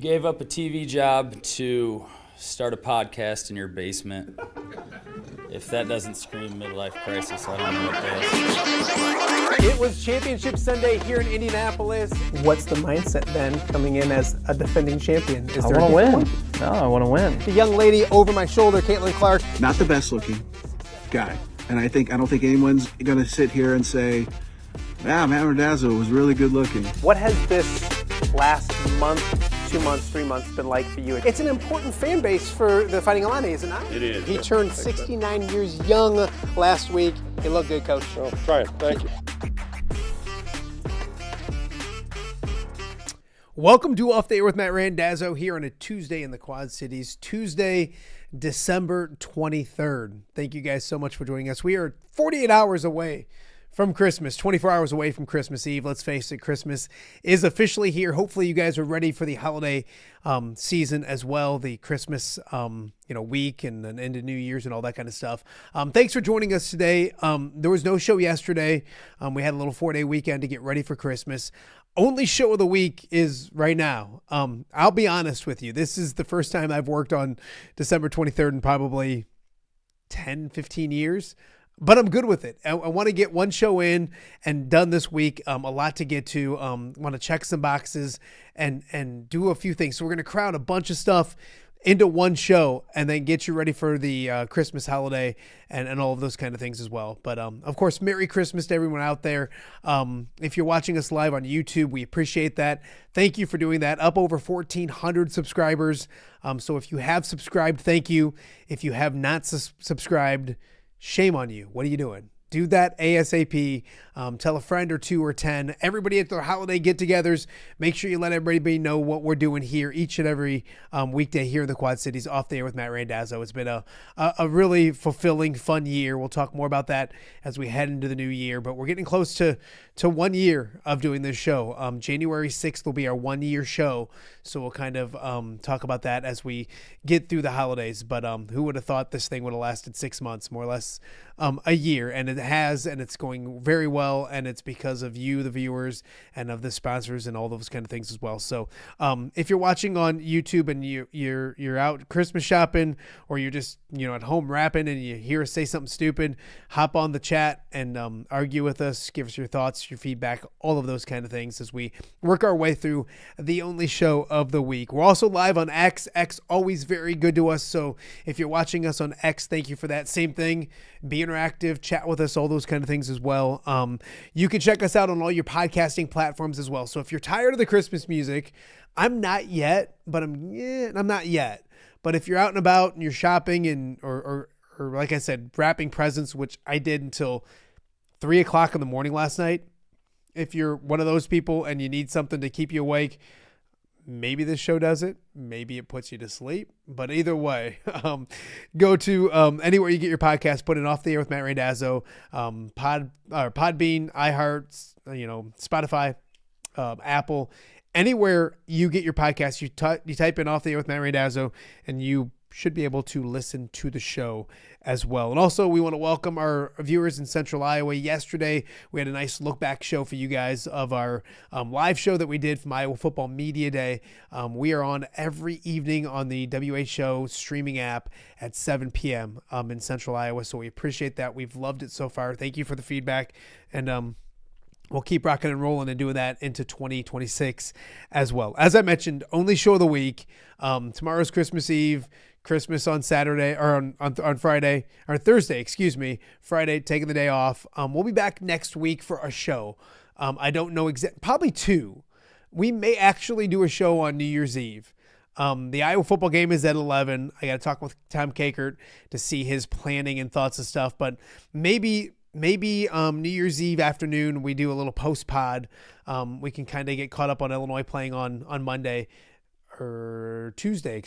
gave up a TV job to start a podcast in your basement. If that doesn't scream midlife crisis, I don't know what does. It was Championship Sunday here in Indianapolis. What's the mindset then coming in as a defending champion? I want to win. No, I want to win. The young lady over my shoulder, Caitlin Clark. Not the best looking guy. And I don't think anyone's going to sit here and say, Matt Randazzo was really good looking. What has this last month, 2 months, 3 months been like for you? It's an important fan base for the Fighting Illini, is it not? It is. He turned 69 years young last week. He looked good, Coach. Oh, trying. Thank you. Welcome to Off the Air with Matt Randazzo here on a Tuesday in the Quad Cities. Tuesday, December 23rd. Thank you guys so much for joining us. We are 48 hours away from Christmas, 24 hours away from Christmas Eve. Let's face it, Christmas is officially here. Hopefully you guys are ready for the holiday season as well, the Christmas week and then into New Year's and all that kind of stuff. Thanks for joining us today. There was no show yesterday. We had a little 4-day weekend to get ready for Christmas. Only show of the week is right now. I'll be honest with you. This is the first time I've worked on December 23rd in probably 10, 15 years. But I'm good with it. I want to get one show in and done this week. A lot to get to. Want to check some boxes and do a few things. So we're going to crowd a bunch of stuff into one show and then get you ready for the Christmas holiday and all of those kind of things as well. But of course, Merry Christmas to everyone out there. If you're watching us live on YouTube, we appreciate that. Thank you for doing that. Up over 1,400 subscribers. So if you have subscribed, thank you. If you have not subscribed, shame on you. What are you doing? Do that ASAP. Tell a friend or 2 or 10. Everybody at their holiday get-togethers. Make sure you let everybody know what we're doing here each and every weekday here in the Quad Cities. Off the Air with Matt Randazzo. It's been a really fulfilling, fun year. We'll talk more about that as we head into the new year. But we're getting close to 1 year of doing this show. January 6th will be our 1-year show. So we'll kind of talk about that as we get through the holidays. But who would have thought this thing would have lasted 6 months, more or less a year? And it has, and it's going very well. And it's because of you, the viewers, and of the sponsors and all those kind of things as well. So if you're watching on YouTube and you're out Christmas shopping, or you're just at home rapping and you hear us say something stupid, hop on the chat and argue with us. Give us your thoughts, your feedback, all of those kind of things as we work our way through the only show of the week. We're also live on X. X always very good to us. So if you're watching us on X, thank you for that. Same thing. Be interactive, chat with us, all those kind of things as well. You can check us out on all your podcasting platforms as well. So if you're tired of the Christmas music, I'm not yet, but I'm not yet. But if you're out and about and you're shopping and or like I said, wrapping presents, which I did until 3 o'clock in the morning last night. If you're one of those people and you need something to keep you awake, maybe this show does it. Maybe it puts you to sleep. But either way, go to anywhere you get your podcast. Put it Off the Air with Matt Randazzo, Podbean, iHeart, Spotify, Apple, anywhere you get your podcast. You type in Off the Air with Matt Randazzo, and you should be able to listen to the show as well. And also, we want to welcome our viewers in Central Iowa. Yesterday, we had a nice look back show for you guys of our live show that we did from Iowa Football Media Day. We are on every evening on the WHO streaming app at 7 p.m. In Central Iowa. So we appreciate that. We've loved it so far. Thank you for the feedback. And we'll keep rocking and rolling and doing that into 2026 as well. As I mentioned, only show of the week. Tomorrow's Christmas Eve. Christmas on Saturday or on Friday or Thursday, Friday, taking the day off. We'll be back next week for a show. I don't know probably 2. We may actually do a show on New Year's Eve. The Iowa football game is at 11. I got to talk with Tom Kakert to see his planning and thoughts and stuff, but maybe New Year's Eve afternoon, we do a little post pod. We can kind of get caught up on Illinois playing on Monday or Tuesday,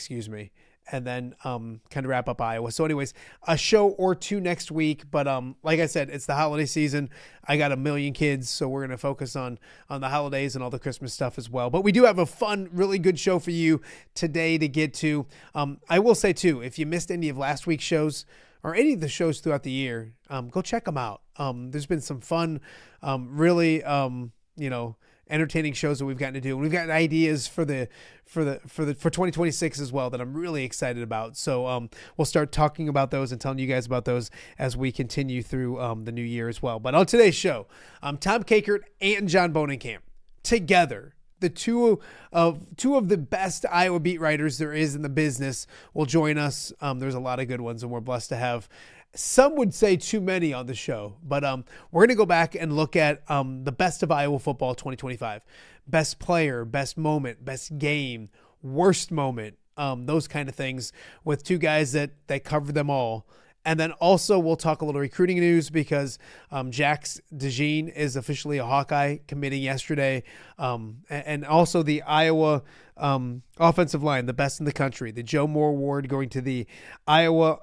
and then kind of wrap up Iowa. So anyways, a show or 2 next week. But like I said, it's the holiday season. I got a million kids, so we're going to focus on the holidays and all the Christmas stuff as well. But we do have a fun, really good show for you today to get to. I will say, too, if you missed any of last week's shows or any of the shows throughout the year, go check them out. There's been some fun, really, entertaining shows that we've gotten to do. And we've got ideas for 2026 as well that I'm really excited about. So we'll start talking about those and telling you guys about those as we continue through the new year as well. But on today's show, Tom Kakert and John Bohnenkamp together. The two of the best Iowa beat writers there is in the business will join us. There's a lot of good ones, and we're blessed to have, some would say, too many on the show. But we're going to go back and look at the best of Iowa football 2025. Best player, best moment, best game, worst moment, those kind of things with two guys that cover them all. And then also we'll talk a little recruiting news because Jax DeJean is officially a Hawkeye, committing yesterday. And also the Iowa offensive line, the best in the country. The Joe Moore Award going to the Iowa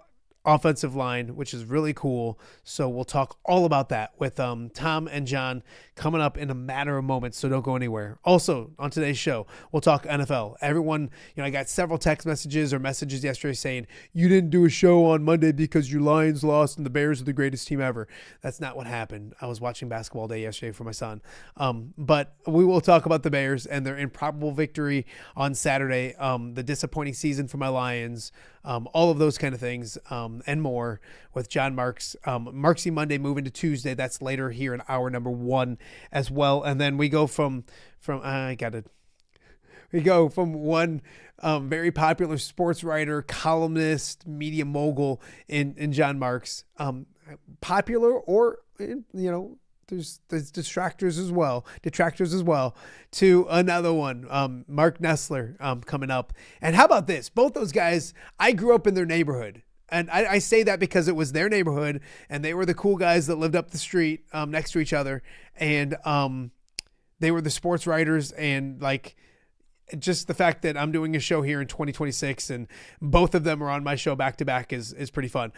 offensive line, which is really cool. So we'll talk all about that with Tom and John coming up in a matter of moments. So don't go anywhere. Also on today's show, we'll talk NFL. Everyone, I got several text messages or messages yesterday saying you didn't do a show on Monday because your Lions lost and the Bears are the greatest team ever. That's not what happened. I was watching basketball day yesterday for my son. But we will talk about the Bears and their improbable victory on Saturday, the disappointing season for my Lions, all of those kind of things, and more with John Marx. Marxy Monday moving to Tuesday. That's later here in hour number 1 as well. And then we go from one very popular sports writer, columnist, media mogul in John Marx, popular or, there's detractors as well, to another one, Marc Nesseler, coming up. And how about this? Both those guys, I grew up in their neighborhood. And I say that because it was their neighborhood and they were the cool guys that lived up the street next to each other. And they were the sports writers, and just the fact that I'm doing a show here in 2026 and both of them are on my show back to back is pretty fun.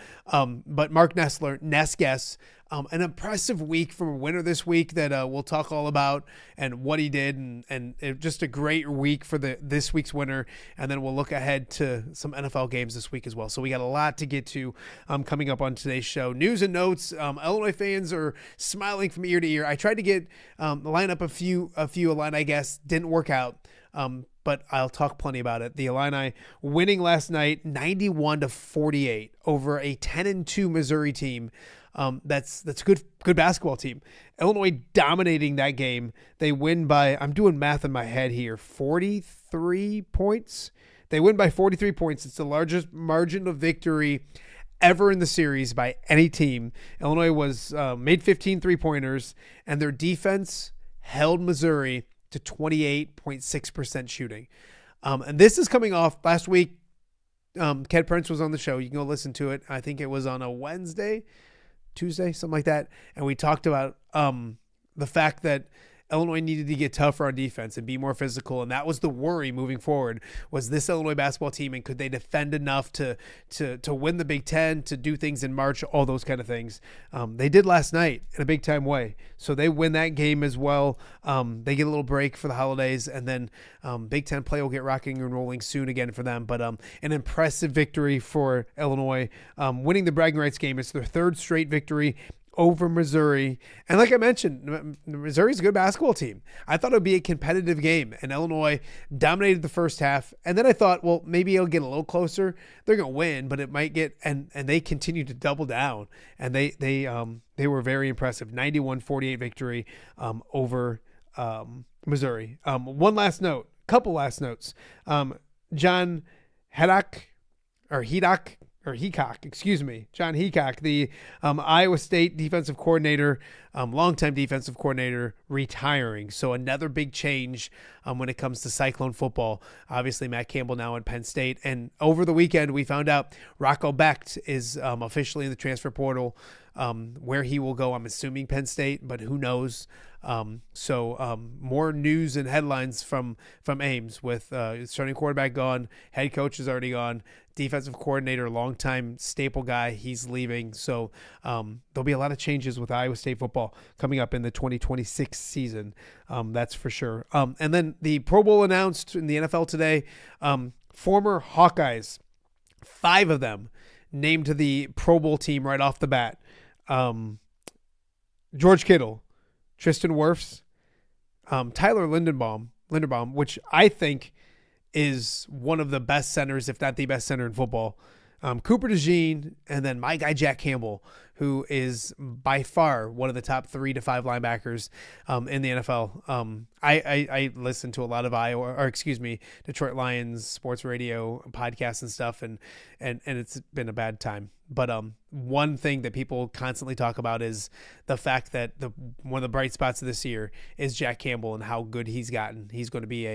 But Marc Nesseler, Ness Guess, an impressive week from a winner this week that we'll talk all about and what he did, and just a great week for this week's winner. And then we'll look ahead to some NFL games this week as well. So we got a lot to get to coming up on today's show. News and notes. Illinois fans are smiling from ear to ear. I tried to get line up a few Illini, I guess, didn't work out. But I'll talk plenty about it. The Illini winning last night 91-48 over a 10-2 Missouri team. That's a good basketball team. Illinois dominating that game. They win by, I'm doing math in my head here, 43 points. They win by 43 points. It's the largest margin of victory ever in the series by any team. Illinois was made 15 3-pointers, and their defense held Missouri to 28.6% shooting. And this is coming off last week. Ken Prince was on the show. You can go listen to it. I think it was on a Tuesday, something like that. And we talked about the fact that Illinois needed to get tougher on defense and be more physical. And that was the worry moving forward, was this Illinois basketball team, and could they defend enough to win the Big Ten, to do things in March, all those kind of things. They did last night in a big time way. So they win that game as well. They get a little break for the holidays, and then Big Ten play will get rocking and rolling soon again for them. But an impressive victory for Illinois, winning the bragging rights game. It's their third straight victory over Missouri. And like I mentioned, Missouri's a good basketball team. I thought it would be a competitive game, and Illinois dominated the first half. And then I thought, well, maybe it'll get a little closer. They're going to win, but it might get, and they continued to double down, and they were very impressive. 91-48 victory over Missouri. Couple last notes. John John Heacock, the Iowa State defensive coordinator, longtime defensive coordinator, retiring. So another big change when it comes to Cyclone football. Obviously, Matt Campbell now in Penn State. And over the weekend, we found out Rocco Becht is officially in the transfer portal. Where he will go, I'm assuming Penn State, but who knows? So more news and headlines from Ames with starting quarterback gone, head coach is already gone, defensive coordinator, longtime staple guy, he's leaving. So there'll be a lot of changes with Iowa State football coming up in the 2026 season. That's for sure. And then the Pro Bowl announced in the NFL today. Former Hawkeyes, 5 of them named to the Pro Bowl team right off the bat. George Kittle, Tristan Wirfs, Tyler Linderbaum, which I think is one of the best centers, if not the best center in football. Cooper DeJean, and then my guy Jack Campbell, who is by far one of the top 3 to 5 linebackers in the NFL. I listen to a lot of Detroit Lions sports radio podcasts and stuff, and it's been a bad time. But one thing that people constantly talk about is the fact that one of the bright spots of this year is Jack Campbell and how good he's gotten. He's going to be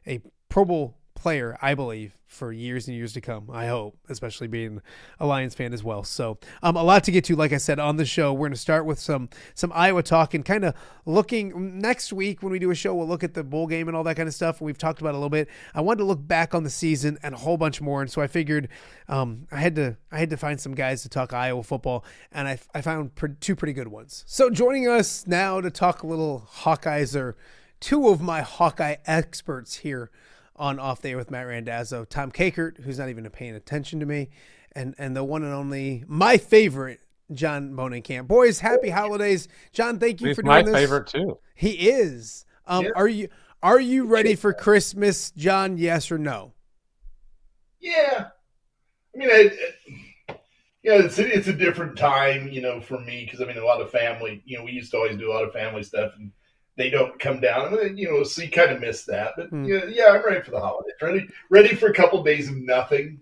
a Pro Bowl player, I believe, for years and years to come. I hope, especially being a Lions fan as well. So a lot to get to, like I said, on the show. We're going to start with some Iowa talk and kind of looking next week when we do a show. We'll look at the bowl game and all that kind of stuff. We've talked about it a little bit. I wanted to look back on the season and a whole bunch more. And so I figured I had to find some guys to talk Iowa football, and I found two pretty good ones. So joining us now to talk a little Hawkeyes are two of my Hawkeye experts here on Off the Air with Matt Randazzo, Tom Kakert, who's not even paying attention to me, and the one and only, my favorite, John Bohnenkamp. Boys, happy holidays. John, thank you for doing this. He's my favorite too. He is. Yeah. Are you ready for Christmas, John? Yes or no? Yeah. I mean, it's a different time, for me, because, a lot of family, we used to always do a lot of family stuff, and they don't come down, and so you kind of miss that. But yeah, I'm ready for the holidays. Ready for a couple of days of nothing,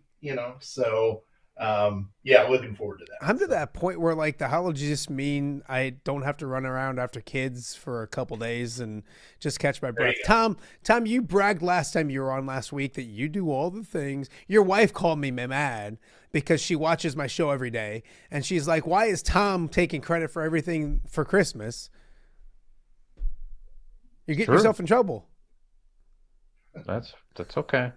So looking forward to that. I'm to that point where the holidays just mean I don't have to run around after kids for a couple days and just catch my breath. Tom, you bragged last time you were on last week that you do all the things. Your wife called me mad because she watches my show every day, and she's like, "Why is Tom taking credit for everything for Christmas? You're getting yourself in trouble." That's okay.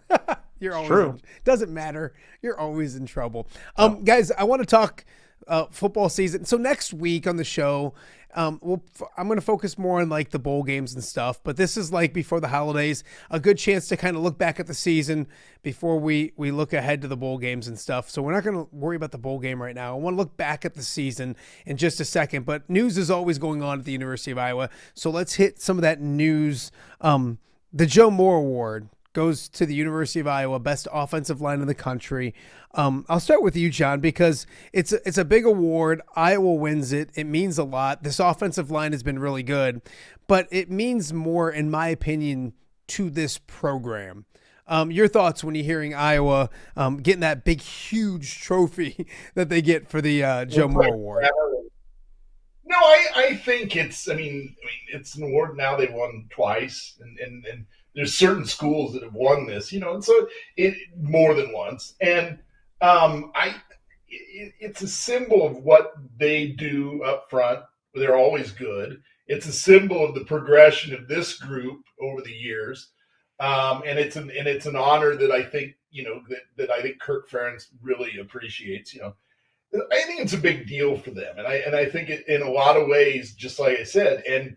You're always true. Doesn't matter. You're always in trouble. Guys, I want to talk football season. So next week on the show, I'm going to focus more on the bowl games and stuff. But this is before the holidays, a good chance to kind of look back at the season before we look ahead to the bowl games and stuff. So we're not going to worry about the bowl game right now. I want to look back at the season in just a second. But news is always going on at the University of Iowa. So let's hit some of that news. The Joe Moore Award goes to the University of Iowa, best offensive line in the country. I'll start with you, John, because it's a big award. Iowa wins it. It means a lot. This offensive line has been really good, but it means more, in my opinion, to this program. Your thoughts when you're hearing Iowa getting that big, huge trophy that they get for the Joe Moore Award? No, I think it's it's an award now. They've won twice, and there's certain schools that have won this, and so it more than once. And it's a symbol of what they do up front. They're always good. It's a symbol of the progression of this group over the years. And it's an honor that I think, that I think Kirk Ferentz really appreciates, I think it's a big deal for them. And I think it, in a lot of ways, just like I said, and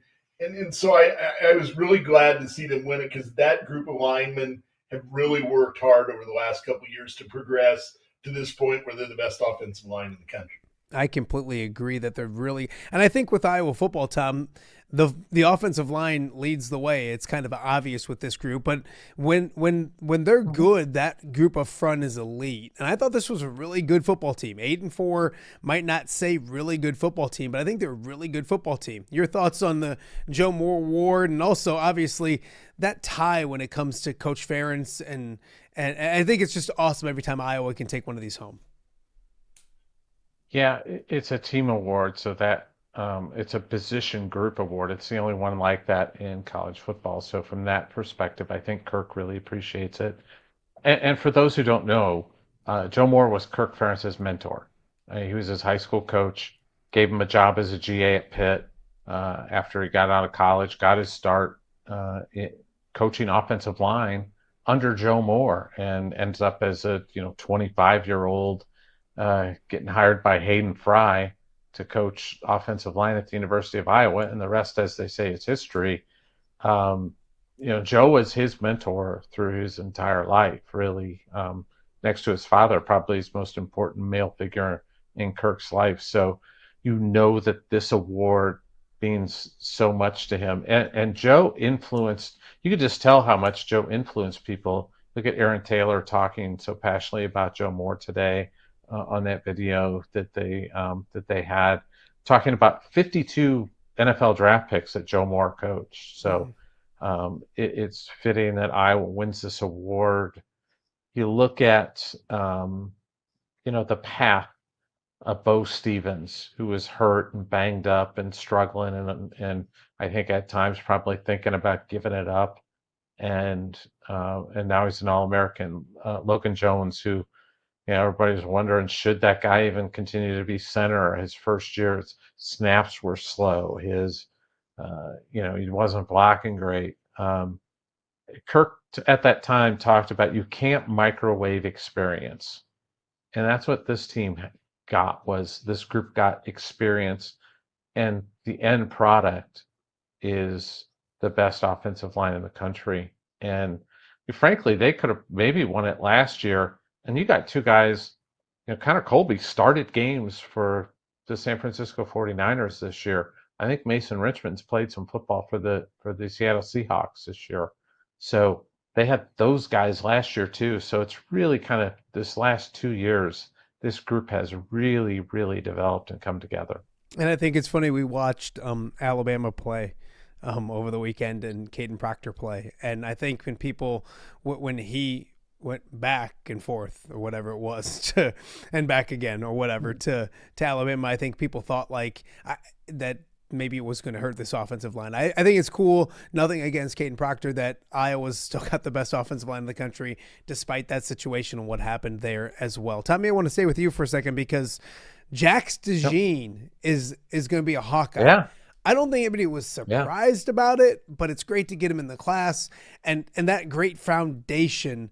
so I was really glad to see them win it, because that group of linemen have really worked hard over the last couple of years to progress to this point where they're the best offensive line in the country. I completely agree that they're really, and I think with Iowa football, Tom, the offensive line leads the way. It's kind of obvious with this group, but when they're good, that group up front is elite. And I thought this was a really good football team. 8-4 might not say really good football team, but I think they're a really good football team. Your thoughts on the Joe Moore Award, and also obviously that tie when it comes to Coach Ferentz, and I think it's just awesome every time Iowa can take one of these home. Yeah, it's a team award, so that it's a position group award. It's the only one like that in college football. So from that perspective, I think Kirk really appreciates it. And for those who don't know, Joe Moore was Kirk Ferentz's mentor. He was his high school coach, gave him a job as a GA at Pitt after he got out of college, got his start coaching offensive line under Joe Moore, and ends up as a 25-year-old getting hired by Hayden Fry to coach offensive line at the University of Iowa, and the rest, as they say, is history. Joe was his mentor through his entire life, really, next to his father, probably his most important male figure in Kirk's life. So that this award means so much to him. And Joe influenced, you could just tell how much Joe influenced people. Look at Aaron Taylor talking so passionately about Joe Moore today on that video that they had, talking about 52 NFL draft picks that Joe Moore coached. So it's fitting that Iowa wins this award. You look at, the path of Bo Stevens, who was hurt and banged up and struggling, and I think at times probably thinking about giving it up. And now he's an All-American. Logan Jones, who, everybody's wondering, should that guy even continue to be center? His first year, his snaps were slow. His, he wasn't blocking great. Kirk at that time talked about, you can't microwave experience. And that's what this team got, was this group got experience, and the end product is the best offensive line in the country. And frankly, they could have maybe won it last year. And you got two guys, Connor Colby started games for the San Francisco 49ers this year. I think Mason Richmond's played some football for the Seattle Seahawks this year. So they had those guys last year too. So it's really kind of this last 2 years, this group has really, really developed and come together. And I think it's funny, we watched Alabama play over the weekend and Caden Proctor play. And I think when he went back and forth or whatever it was and back again or whatever to Alabama, I think people thought that maybe it was going to hurt this offensive line. I think it's cool. Nothing against Caden Proctor, that Iowa's still got the best offensive line in the country, despite that situation and what happened there as well. Tommy, I want to stay with you for a second, because Jax DeJean is going to be a Hawkeye. Yeah. I don't think anybody was surprised about it, but it's great to get him in the class and that great foundation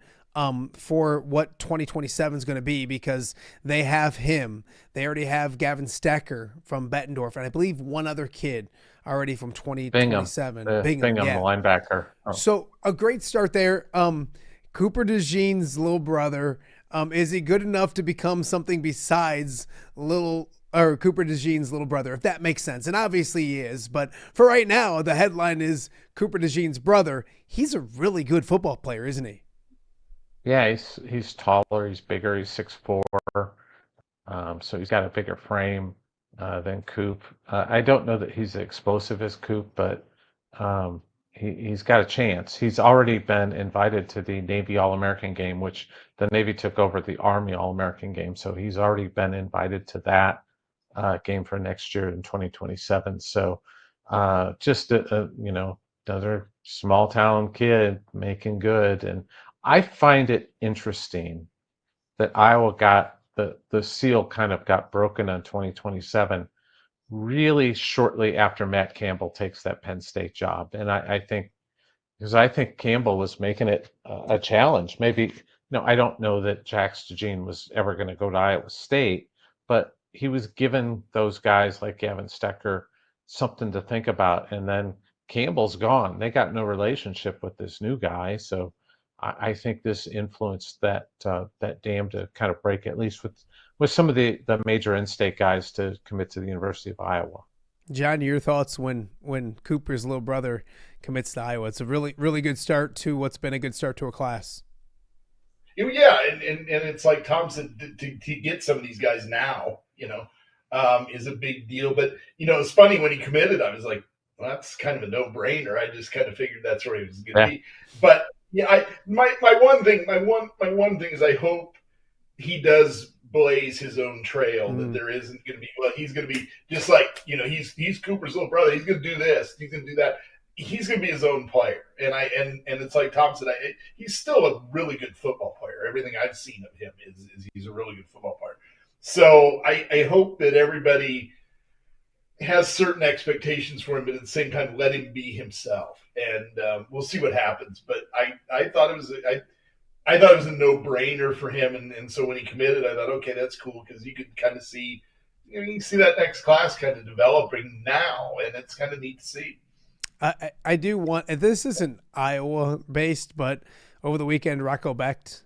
for what 2027 is going to be, because they have him. They already have Gavin Stecker from Bettendorf, and I believe one other kid already from 2027. Bingham, the linebacker. Oh. So a great start there. Cooper DeJean's little brother, is he good enough to become something besides Cooper DeJean's little brother, if that makes sense? And obviously he is, but for right now, the headline is Cooper DeJean's brother. He's a really good football player, isn't he? Yeah, he's taller, he's bigger, he's 6'4", so he's got a bigger frame than Coop. I don't know that he's as explosive as Coop, but he's got a chance. He's already been invited to the Navy All-American game, which the Navy took over the Army All-American game, so he's already been invited to that game for next year in 2027. So just another small town kid making good. And I find it interesting that Iowa got the seal kind of got broken on 2027 really shortly after Matt Campbell takes that Penn State job. And I think Campbell was making it a challenge. Maybe, I don't know that Jax DeJean was ever going to go to Iowa State, but he was giving those guys like Gavin Stecker something to think about. And then Campbell's gone. They got no relationship with this new guy. So I think this influenced that dam to kind of break, at least with some of the major in-state guys, to commit to the University of Iowa. John, your thoughts when Cooper's little brother commits to Iowa? It's a really, really good start to what's been a good start to a class. Yeah, and it's like Tom said, to get some of these guys now, is a big deal. But, it's funny, when he committed, I was like, well, that's kind of a no-brainer. I just kind of figured that's where he was going to be. But yeah, my one thing is, I hope he does blaze his own trail. That there isn't going to be. Well, he's going to be just like he's Cooper's little brother. He's going to do this. He's going to do that. He's going to be his own player. And it's like Tom said, he's still a really good football player. Everything I've seen of him is he's a really good football player. So I hope that everybody has certain expectations for him, but at the same time, let him be himself. And we'll see what happens. But I thought it was a no-brainer for him. And so when he committed, I thought, okay, that's cool, because you could kind of see, you can see that next class kind of developing now, and it's kind of neat to see. I do want, and this isn't Iowa based, but over the weekend, Rocco Becht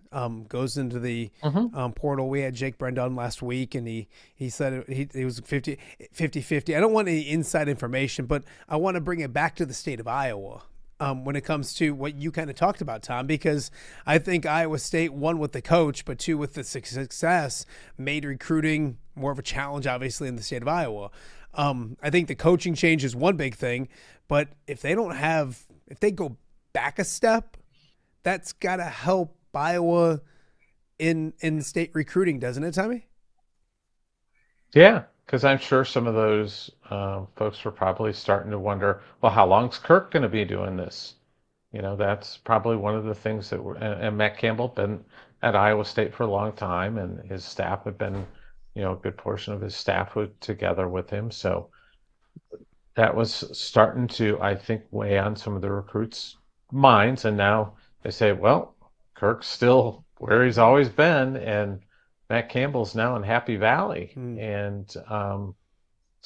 goes into the portal. We had Jake Brendon last week, and he said he was 50-50. I don't want any inside information, but I want to bring it back to the state of Iowa when it comes to what you kind of talked about, Tom, because I think Iowa State, one, with the coach, but two, with the success, made recruiting more of a challenge, obviously, in the state of Iowa. I think the coaching change is one big thing, but if they go back a step, that's got to help Iowa in state recruiting, doesn't it, Tommy? Yeah, because I'm sure some of those folks were probably starting to wonder, well, how long's Kirk going to be doing this? That's probably one of the things that and Matt Campbell been at Iowa State for a long time, and his staff have been, a good portion of his staff was together with him. So that was starting to, I think, weigh on some of the recruits' minds. And now they say, well, Kirk's still where he's always been, and Matt Campbell's now in Happy Valley. And it's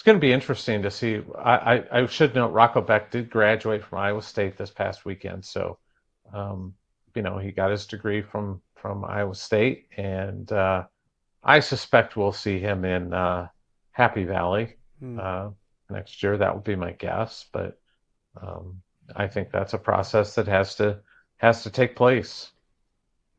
going to be interesting to see. I should note Rocco Becht did graduate from Iowa State this past weekend. So, he got his degree from Iowa State, and I suspect we'll see him in Happy Valley next year. That would be my guess, but I think that's a process that has to take place.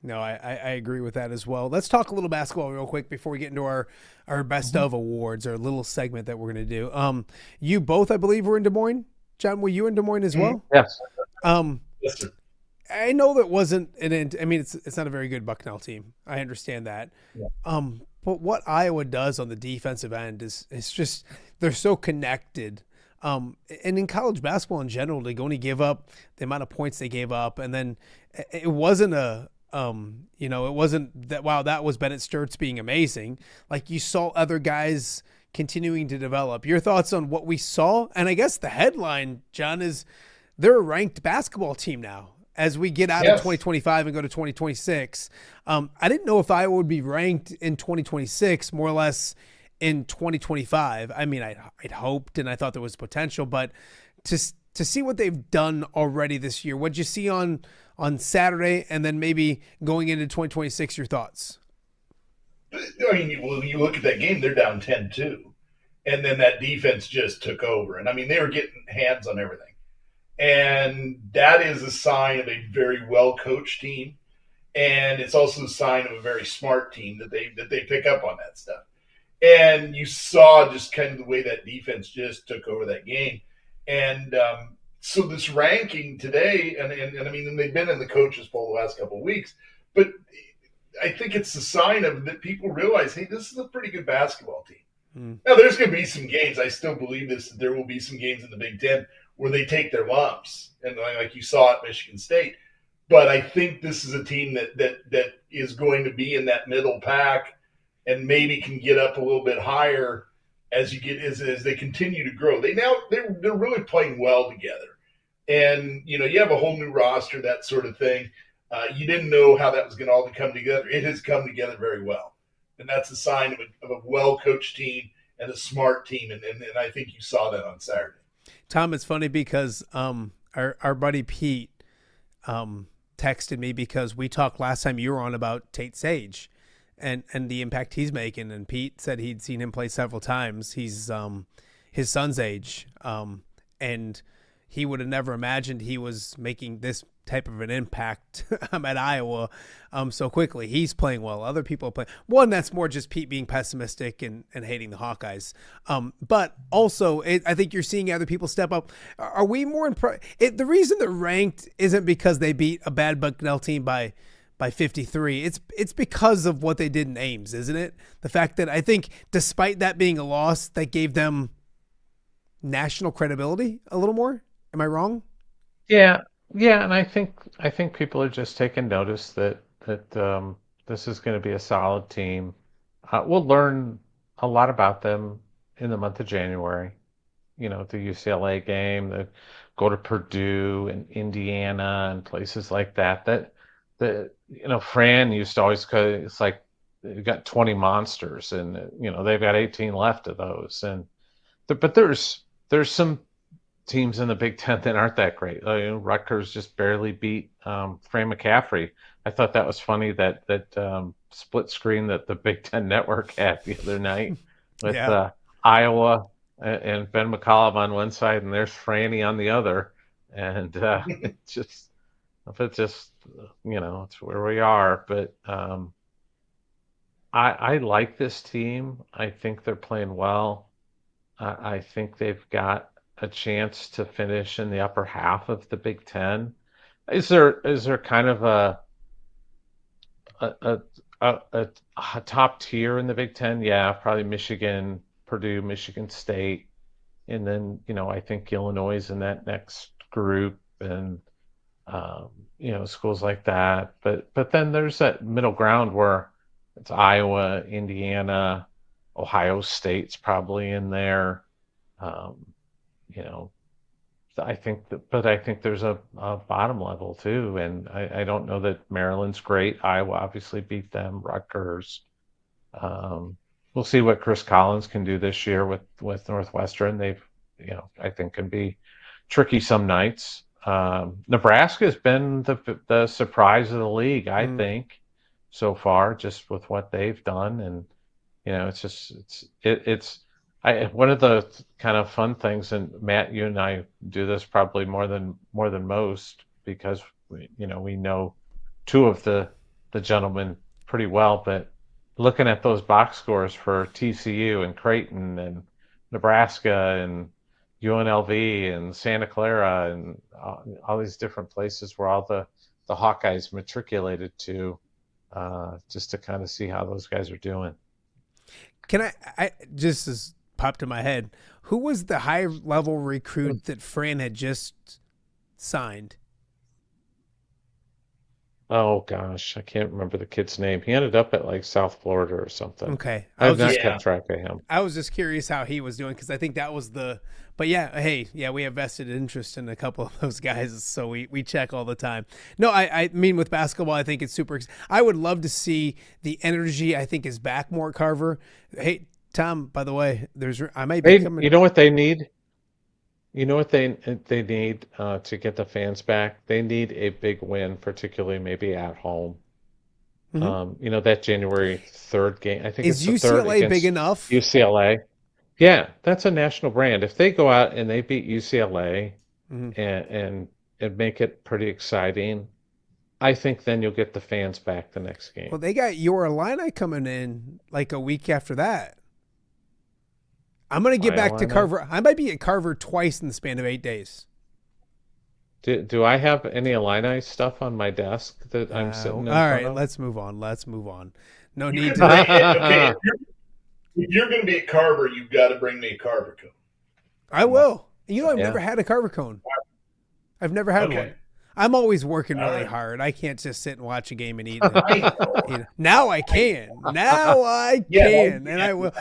No, I agree with that as well. Let's talk a little basketball real quick before we get into our best of awards, our little segment that we're going to do. You both, I believe, were in Des Moines. John, were you in Des Moines as well? Yes. Yes, sir. I know that wasn't it's not a very good Bucknell team. I understand that. Yeah. But what Iowa does on the defensive end is just, they're so connected. And in college basketball in general, to only give up the amount of points they gave up, and then it wasn't it wasn't that, wow, that was Bennett Sturtz being amazing. Like, you saw other guys continuing to develop. Your thoughts on what we saw? And I guess the headline, John, is they're a ranked basketball team now as we get out of 2025 and go to 2026. I didn't know if Iowa would be ranked in 2026, more or less in 2025. I mean, I'd hoped and I thought there was potential, but to see what they've done already this year, what'd you see on Saturday, and then maybe going into 2026, your thoughts? I mean, when you look at that game, they're down 10-2, and then that defense just took over. And I mean, they were getting hands on everything. And that is a sign of a very well-coached team. And it's also a sign of a very smart team that they pick up on that stuff. And you saw just kind of the way that defense just took over that game. And so this ranking today, and I mean, they've been in the coaches poll the last couple of weeks, but I think it's a sign of that people realize, hey, this is a pretty good basketball team. Now, there's going to be some games. I still believe this. There will be some games in the Big Ten where they take their lumps, and like you saw at Michigan State. But I think this is a team that is going to be in that middle pack and maybe can get up a little bit higher as they continue to grow. They're really playing well together, and you have a whole new roster, that sort of thing. You didn't know how that was going to all come together. It has come together very well, and that's a sign of a well-coached team and a smart team, and I think you saw that on Saturday. Tom, it's funny because our buddy Pete texted me because we talked last time you were on about Tate Sage and the impact he's making. And Pete said he'd seen him play several times. He's his son's age, and he would have never imagined he was making this type of an impact at Iowa so quickly. He's playing well. Other people are playing. One, that's more just Pete being pessimistic and hating the Hawkeyes. But also, I think you're seeing other people step up. Are we more the reason they're ranked isn't because they beat a bad Bucknell team by 53. It's because of what they did in Ames, isn't it? The fact that I think despite that being a loss, that gave them national credibility a little more. Am I wrong? Yeah, and I think people are just taking notice that this is going to be a solid team. We'll learn a lot about them in the month of January. The UCLA game, the go to Purdue and Indiana and places like that. Fran used to always go, it's like they've got 20 monsters, and they've got 18 left of those. But there's some teams in the Big Ten that aren't that great. Rutgers just barely beat Fran McCaffrey. I thought that was funny that split screen that the Big Ten Network had the other night with Iowa and Ben McCollum on one side and there's Franny on the other, and it's just it's where we are. But I like this team. I think they're playing well. I think they've got a chance to finish in the upper half of the Big Ten. Is there kind of a top tier in the Big Ten? Yeah, probably Michigan, Purdue, Michigan State, and then I think Illinois is in that next group, and schools like that. But then there's that middle ground where it's Iowa, Indiana, Ohio State's probably in there. I think there's a bottom level too, and I don't know that Maryland's great. Iowa obviously beat them. Rutgers. We'll see what Chris Collins can do this year with Northwestern. They've, I think can be tricky some nights. Nebraska's been the surprise of the league, I think, so far, just with what they've done, and it's one of the kind of fun things, and Matt, you and I do this probably more than most, because we know two of the gentlemen pretty well, but looking at those box scores for TCU and Creighton and Nebraska and UNLV and Santa Clara and all these different places where all the Hawkeyes matriculated to, just to kind of see how those guys are doing. Can I just as popped in my head, who was the high level recruit that Fran had just signed? Oh gosh, I can't remember the kid's name. He ended up at like South Florida or something. Okay, I've not kept track of him. I was just curious how he was doing, because I think that was the. But we have vested interest in a couple of those guys, so we check all the time. No, I mean with basketball, I think it's super. I would love to see the energy. I think is back more Carver. Hey Tom, by the way, I might be coming. You know what they need? You know what they need to get the fans back? They need a big win, particularly maybe at home. Mm-hmm. That January 3rd game. I think is it's the UCLA 3rd big enough? UCLA. Yeah, that's a national brand. If they go out and they beat UCLA and make it pretty exciting, I think then you'll get the fans back the next game. Well, they got your Illini coming in like a week after that. I'm going to get back to Carver. I might be at Carver twice in the span of 8 days. Do I have any Illini stuff on my desk that I'm sitting in all right, front of? let's move on. No need to. Okay, if you're going to be at Carver, you've got to bring me a Carver cone. I will. I've never had a Carver cone. I've never had one. I'm always working really hard. I can't just sit and watch a game and eat it. Now I can. Now I can, and I will.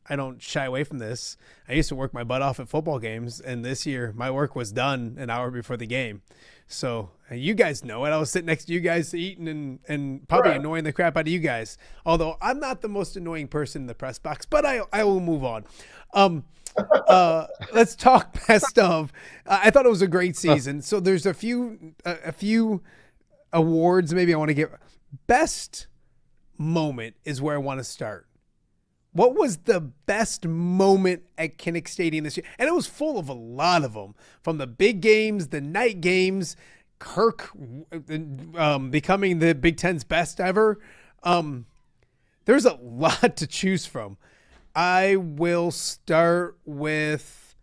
I don't shy away from this. I used to work my butt off at football games, and this year my work was done an hour before the game. So you guys know it. I was sitting next to you guys eating and probably annoying the crap out of you guys. Although I'm not the most annoying person in the press box, but I will move on. Let's talk best of. I thought it was a great season. So there's a few awards maybe I want to give. Best moment is where I want to start. What was the best moment at Kinnick Stadium this year? And it was full of a lot of them, from the big games, the night games, Kirk becoming the Big Ten's best ever. There's a lot to choose from. I will start with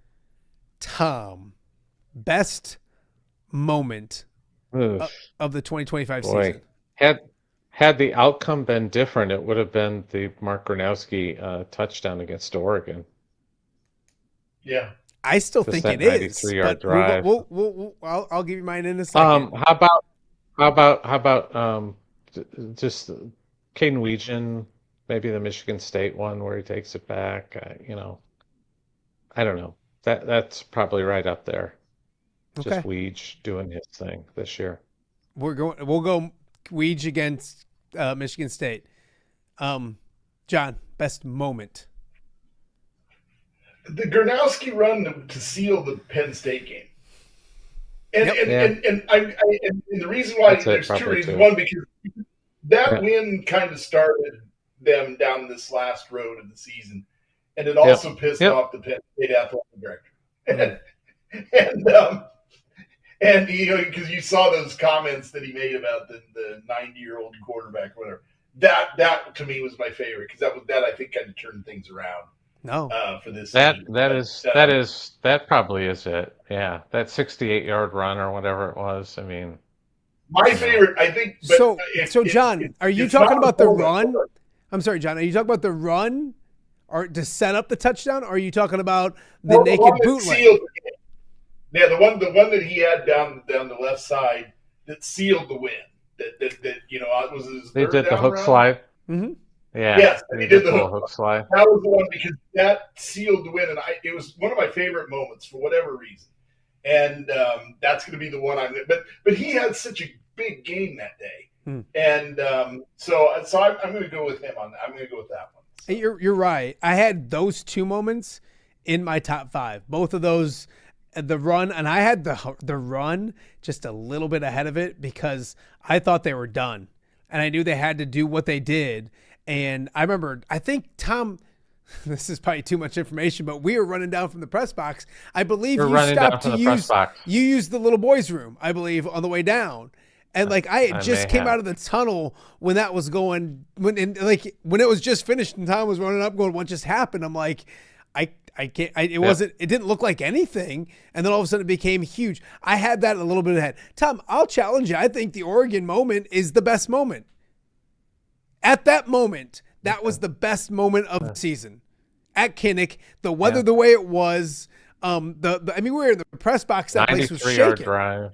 Tom. Best moment of the 2025 season. Had the outcome been different, it would have been the Mark Gronowski touchdown against Oregon. Yeah, I still think it is. 93-yard drive. I'll give you mine in a second. How about just Caden Weegan, maybe the Michigan State one where he takes it back. I don't know. That's probably right up there. Okay. Just Weege doing his thing this year. We'll go Weege against Michigan State. John, best moment. the Gronowski run to seal the Penn State game. And Yep. and the reason why there's two reasons. Too. One, because that win kind of started them down this last road of the season, and it also pissed off the Penn State athletic director. And you know, because you saw those comments that he made about the 90-year-old quarterback, or whatever. That to me was my favorite, because that I think kind of turned things around. No, for this that season. that probably is it. Yeah, that 68-yard run or whatever it was. I mean, my favorite, I think. But so John, are you talking about the run? I'm sorry, John. Are you talking about the run, or to set up the touchdown? Or are you talking about the naked bootleg? Yeah, the one that he had down the left side that sealed the win. That you know, it was his. They did the hook slide. Mm-hmm. Yeah. Yes, he did the hook slide. That was the one, because that sealed the win, and it was one of my favorite moments for whatever reason. And that's going to be the one I'm. But he had such a big game that day, and so I'm going to go with him on that. I'm going to go with that one. So. You're right. I had those two moments in my top 5. Both of those, the run, and I had the run just a little bit ahead of it, because I thought they were done, and I knew they had to do what they did. And I remember, I think, Tom, this is probably too much information, but we were running down from the press box. I believe you stopped to use the little boys' room, I believe, on the way down. And like I just came out of the tunnel when that was going, when it was just finished and Tom was running up going, what just happened? I'm like, I can't, it didn't look like anything. And then all of a sudden it became huge. I had that a little bit ahead. Tom, I'll challenge you. I think the Oregon moment is the best moment. At that moment, that was the best moment of the season. At Kinnick, the weather the way it was, I mean, we were in the press box. That place was shaking. 93-yard drive.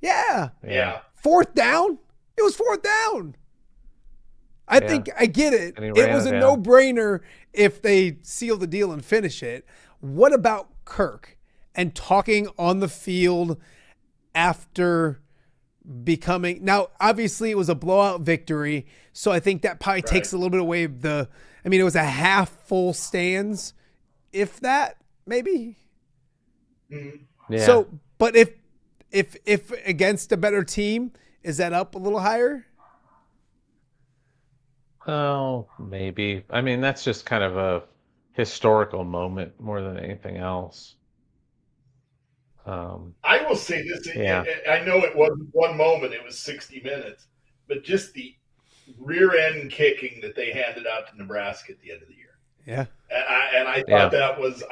Yeah. Fourth down. It was fourth down. I think I get it. It was a no-brainer if they seal the deal and finish it. What about Kirk and talking on the field after becoming, now obviously it was a blowout victory, so I think that probably takes a little bit away it was a half full stands, if that, maybe. Yeah. So, but if against a better team, is that up a little higher? Oh, maybe. I mean, that's just kind of a historical moment more than anything else. I will say this. I know it wasn't one moment. It was 60 minutes. But just the rear end kicking that they handed out to Nebraska at the end of the year. Yeah. And I thought that was,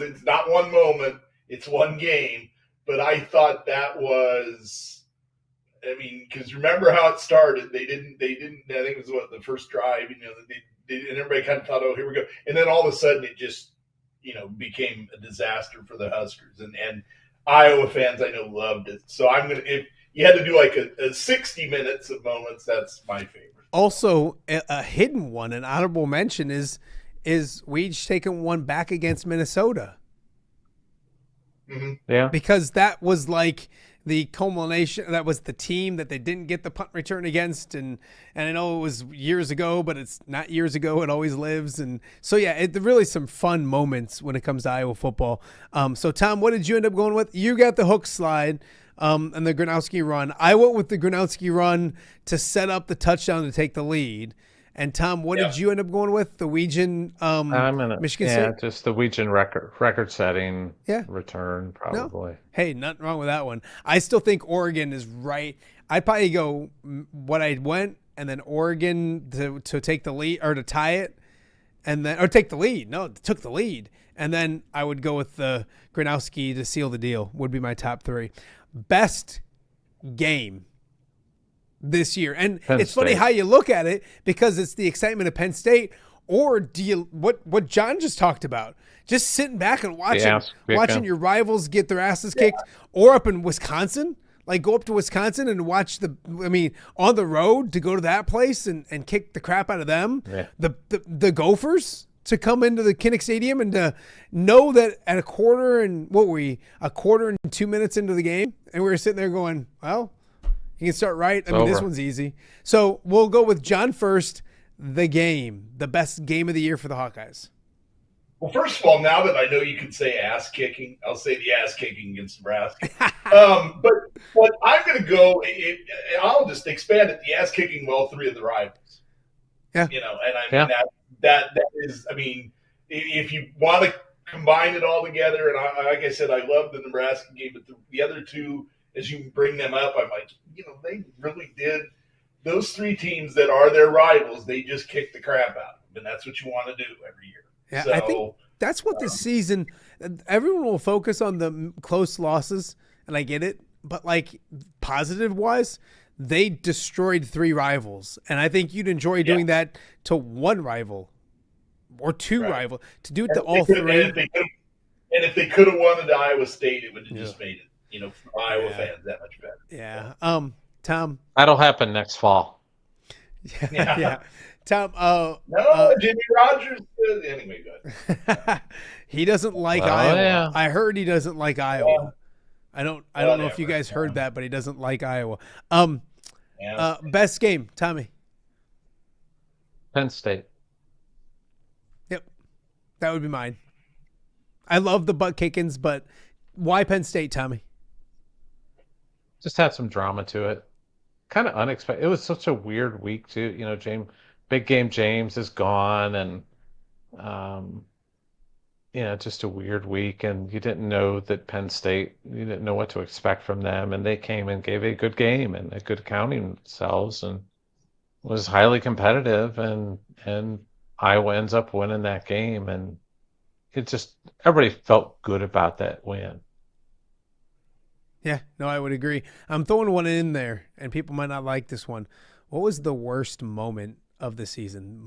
it's not one moment. It's one game. But I thought that was, I mean, because remember how it started. They didn't, I think it was the first drive, and everybody kind of thought, oh, here we go. And then all of a sudden it just, became a disaster for the Huskers. And Iowa fans, I know, loved it. So if you had to do like a 60 minutes of moments, that's my favorite. Also, a hidden one, an honorable mention is Weege taking one back against Minnesota. Mm-hmm. Yeah. Because that was like the culmination. That was the team that they didn't get the punt return against. And I know it was years ago, but it's not years ago. It always lives. And so, yeah, really some fun moments when it comes to Iowa football. So, Tom, what did you end up going with? You got the hook slide and the Gronowski run. I went with the Gronowski run to set up the touchdown to take the lead. And Tom, what did you end up going with? The Weegan, Michigan State? Yeah, just the Weegan record-setting return, probably. No. Hey, nothing wrong with that one. I still think Oregon is right. I'd probably go what I went, and then Oregon to take the lead, or to tie it, or take the lead. No, took the lead. And then I would go with the Gronowski to seal the deal, would be my top 3. Best game this year. And it's funny how you look at it, because it's the excitement of Penn State, or do you what John just talked about, just sitting back and watching your rivals get their asses kicked, or up in Wisconsin, like go up to Wisconsin and watch on the road to go to that place and kick the crap out of them. Yeah. The Gophers to come into the Kinnick Stadium and to know that at a quarter and 2 minutes into the game, and we were sitting there going, well, you can start right. This one's easy. So we'll go with John first. The game, the best game of the year for the Hawkeyes. Well, first of all, now that I know you can say ass kicking, I'll say the ass kicking against Nebraska. But I'm going to go. I'll just expand it. The ass kicking of all three of the rivals. Yeah. And I mean that is. I mean, if you want to combine it all together, and like I said, I love the Nebraska game, but the other two, as you bring them up, I'm like, they really did. Those three teams that are their rivals, they just kick the crap out of them, and that's what you want to do every year. Yeah, so, I think that's what this season. Everyone will focus on the close losses, and I get it. But like positive wise, they destroyed three rivals, and I think you'd enjoy doing that to one rival or two rivals. To do it to all three. And if they could have won at Iowa State, it would have just made it, for Iowa fans that much better. Yeah. Tom. That'll happen next fall. Yeah. Tom. No, Jimmy Rogers. Anyway, good. He doesn't like Iowa. Yeah. I heard he doesn't like Iowa. I don't know if you guys heard that, but he doesn't like Iowa. Best game, Tommy. Penn State. Yep, that would be mine. I love the butt kickings, but why Penn State, Tommy? Just had some drama to it. Kind of unexpected. It was such a weird week too. Big game James is gone, and just a weird week. And you didn't know that Penn State. You didn't know what to expect from them, and they came and gave a good game and a good accounting themselves, and was highly competitive. And Iowa ends up winning that game, and it just everybody felt good about that win. Yeah, no, I would agree. I'm throwing one in there, and people might not like this one. What was the worst moment of the season?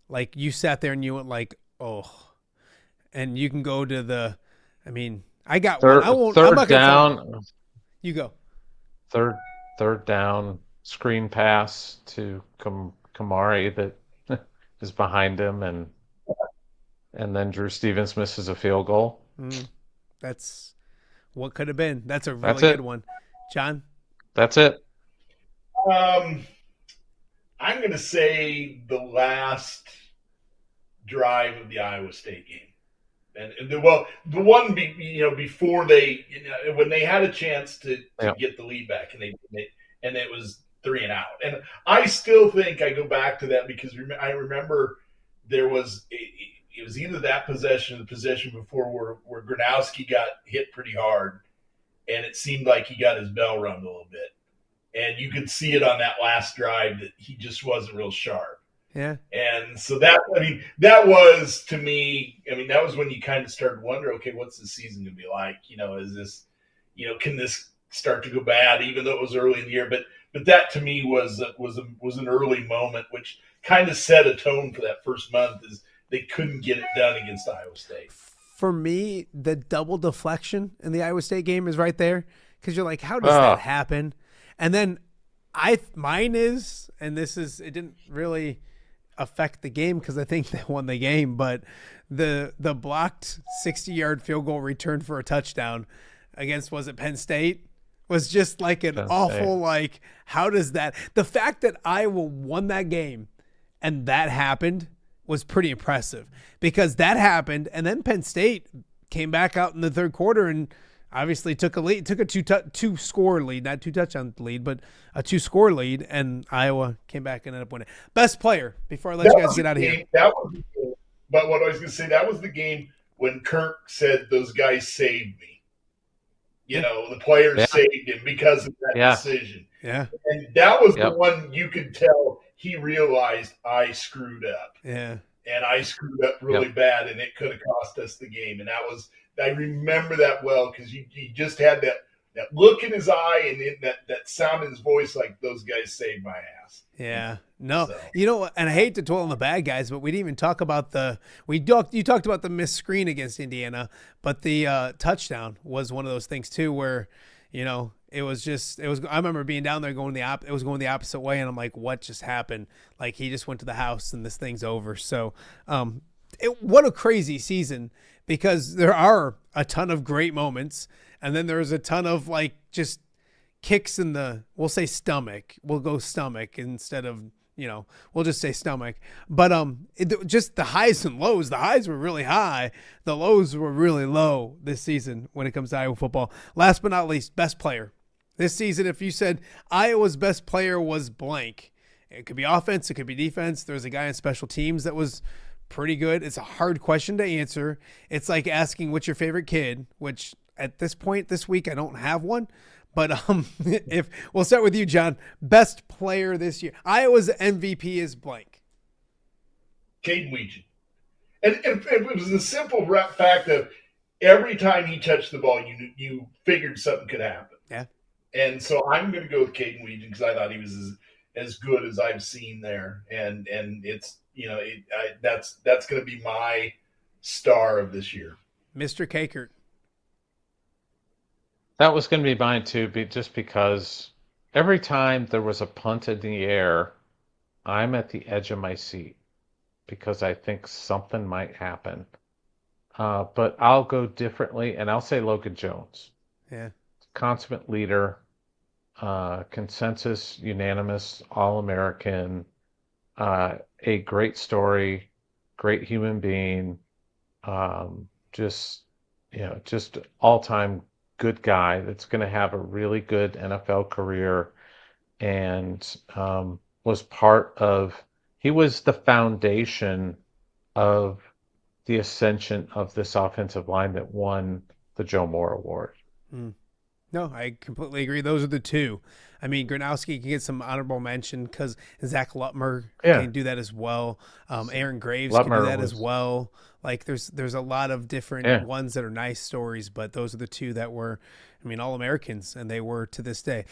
Like you sat there and you went like, oh, and you can go to the. I mean, I got one. I won't. I'm not down. You go. Third down screen pass to Kamari that is behind him, and then Drew Stevens misses a field goal. That's what could have been. That's a really good one. John? That's it. I'm going to say the last drive of the Iowa State game. And the one before they, when they had a chance to get the lead back, and it was 3 and out. And I still think I go back to that because I remember there was it was either that possession or the possession before where Gronowski got hit pretty hard, and it seemed like he got his bell rung a little bit. And you could see it on that last drive that he just wasn't real sharp. Yeah. And so that was, to me, that was when you kind of started to wonder, okay, what's the season going to be like? Is this, can this start to go bad, even though it was early in the year? But that to me was an early moment, which kind of set a tone for that first month is they couldn't get it done against Iowa State. For me, the double deflection in the Iowa State game is right there because you're like, how does that happen? And then mine is, and it didn't really affect the game because I think they won the game, but the blocked 60-yard field goal return for a touchdown against, was it Penn State? Was just like an awful, like, how does that, the fact that Iowa won that game and that happened was pretty impressive because that happened. And then Penn State came back out in the third quarter and obviously took a two-score lead, not two-touchdown lead, but a two-score lead, and Iowa came back and ended up winning. Best player, before I let you guys get out of here. But what I was going to say, that was the game when Kirk said, those guys saved me. The players saved him because of that decision. Yeah. And that was the one you could tell he realized I screwed up. Yeah. And I screwed up really bad, and it could have cost us the game. And I remember that well because he just had that look in his eye and that sound in his voice like those guys saved my ass. Yeah. No. So. And I hate to dwell on the bad guys, but we didn't even talk about you talked about the missed screen against Indiana, but the touchdown was one of those things too where, it was I remember being down there going the opposite way, and I'm like, what just happened? Like, he just went to the house and this thing's over. So what a crazy season, because there are a ton of great moments, and then there's a ton of like just kicks in the, we'll say stomach. We'll go stomach instead of we'll just say stomach. But just the highs and lows. The highs were really high. The lows were really low this season when it comes to Iowa football. Last but not least, best player. This season, if you said Iowa's best player was blank, it could be offense, it could be defense. There's a guy on special teams that was pretty good. It's a hard question to answer. It's like asking what's your favorite kid, which at this point this week I don't have one. But if we'll start with you, John, best player this year. Iowa's MVP is blank. Caden Weegan. And it was the simple fact of every time he touched the ball, you figured something could happen. Yeah. And so I'm going to go with Caden Weegan because I thought he was as good as I've seen there. And it's, that's going to be my star of this year. Mr. Kakert. That was going to be mine too, just because every time there was a punt in the air, I'm at the edge of my seat because I think something might happen. But I'll go differently, and I'll say Logan Jones. Yeah. Consummate leader, consensus, unanimous, All-American, a great story, great human being, just all-time good guy that's going to have a really good NFL career, and he was the foundation of the ascension of this offensive line that won the Joe Moore Award. No, I completely agree. Those are the two. I mean, Gronowski can get some honorable mention because Zach Lutmer can do that as well. Aaron Graves can do that as well. Like there's a lot of different ones that are nice stories, but those are the two that were, All-Americans, and they were to this day.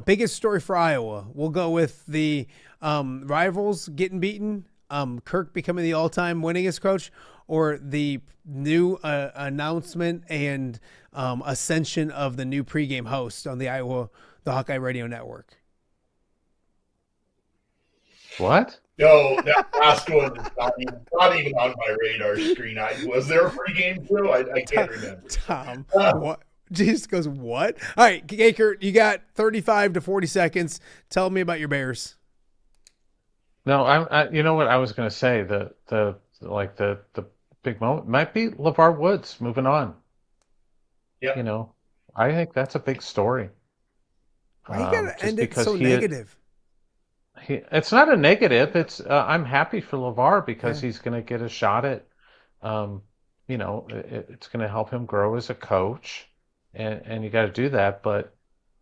Biggest story for Iowa. We'll go with the rivals getting beaten, Kirk becoming the all-time winningest coach, or the new announcement and ascension of the new pregame host on the Hawkeye Radio Network. What? No, that last one is not even on my radar screen. Was there a pregame show? I can't remember. Tom, what? Jesus goes, what? All right, Kakert, you got 35 to 40 seconds. Tell me about your Bears. No, I you know what I was going to say? The big moment might be LeVar Woods moving on. Yeah. I think that's a big story. Why you gotta end it so negative? It's not a negative. It's I'm happy for LeVar because he's going to get a shot at, it's going to help him grow as a coach, and you got to do that. But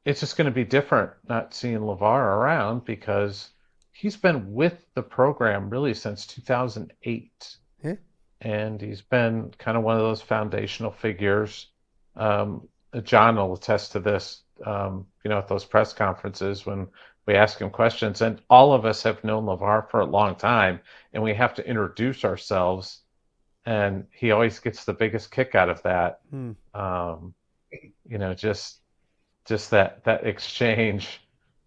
it's just going to be different not seeing LeVar around because he's been with the program really since 2008. Yeah. And he's been kind of one of those foundational figures. John will attest to this, at those press conferences when we ask him questions. And all of us have known LeVar for a long time, and we have to introduce ourselves. And he always gets the biggest kick out of that. Just that exchange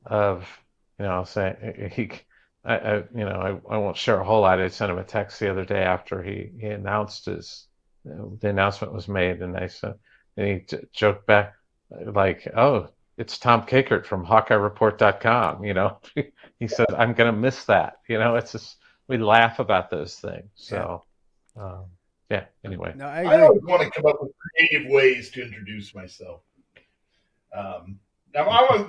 of, saying I won't share a whole lot. I sent him a text the other day after he announced the announcement was made, and he joked back like, "Oh, it's Tom Kakert from HawkeyeReport.com." He said, "I'm gonna miss that." It's just we laugh about those things. So, Anyway, No, I always want to come up with creative ways to introduce myself. Now,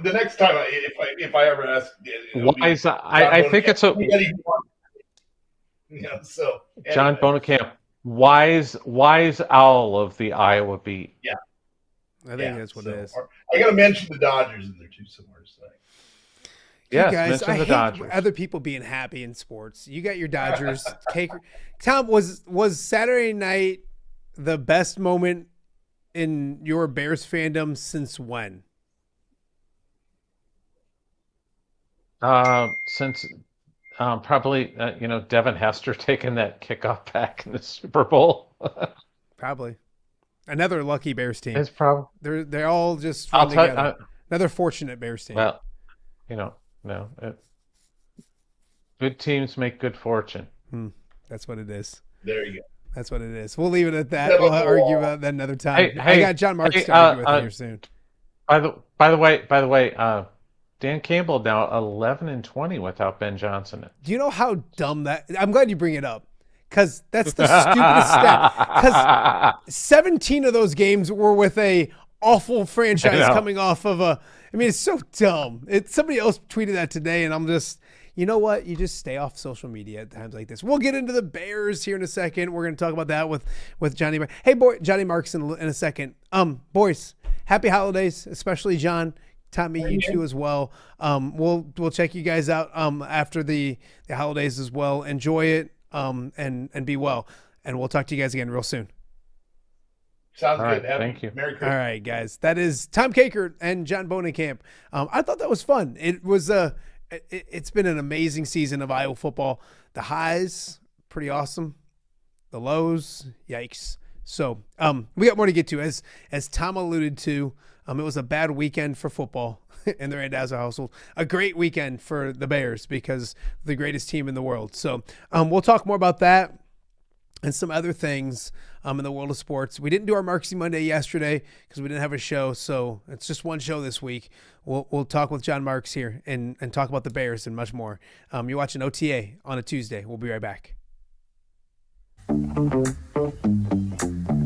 the next time, if I ever ask, I think it's a John Bohnenkamp, wise owl of the Iowa beat. Yeah, I think that's what it is. I got to mention the Dodgers in there too somewhere. So. Yes, guys, I hate other people being happy in sports. You got your Dodgers. Tom, was Saturday night the best moment in your Bears fandom since when? Since probably Devin Hester taking that kickoff back in the Super Bowl. Probably another lucky Bears team. It's probably they're all just run together. Another fortunate Bears team. Well, no, good teams make good fortune. That's what it is. There you go. That's what it is. We'll leave it at that. We'll argue about that another time. I got John Marx to argue with here soon. By the way, Dan Campbell now 11-20 without Ben Johnson. Do you know how dumb that? I'm glad you bring it up because that's the stupidest stat. Because 17 of those games were with a awful franchise coming off of a. I mean, it's so dumb. Somebody else tweeted that today, and I'm just. You know what? You just stay off social media at times like this. We'll get into the Bears here in a second. We're going to talk about that with Johnny. Hey, Johnny Marx in a second. Boys, happy holidays, especially John. Tommy, you too as well. We'll check you guys out after the holidays as well. Enjoy it and be well. And we'll talk to you guys again real soon. Sounds All good. right, thank you. Merry Christmas. All right, guys. That is Tom Kakert and John Bohnenkamp. I thought that was fun. It's been an amazing season of Iowa football. The highs, pretty awesome. The lows, yikes. So we got more to get to. As Tom alluded to, it was a bad weekend for football in the Randazzo household. A great weekend for the Bears because the greatest team in the world. So we'll talk more about that and some other things in the world of sports. We didn't do our Marxy Monday yesterday because we didn't have a show, so it's just one show this week. We'll talk with John Marx here and talk about the Bears and much more. You're watching OTA on a Tuesday. We'll be right back.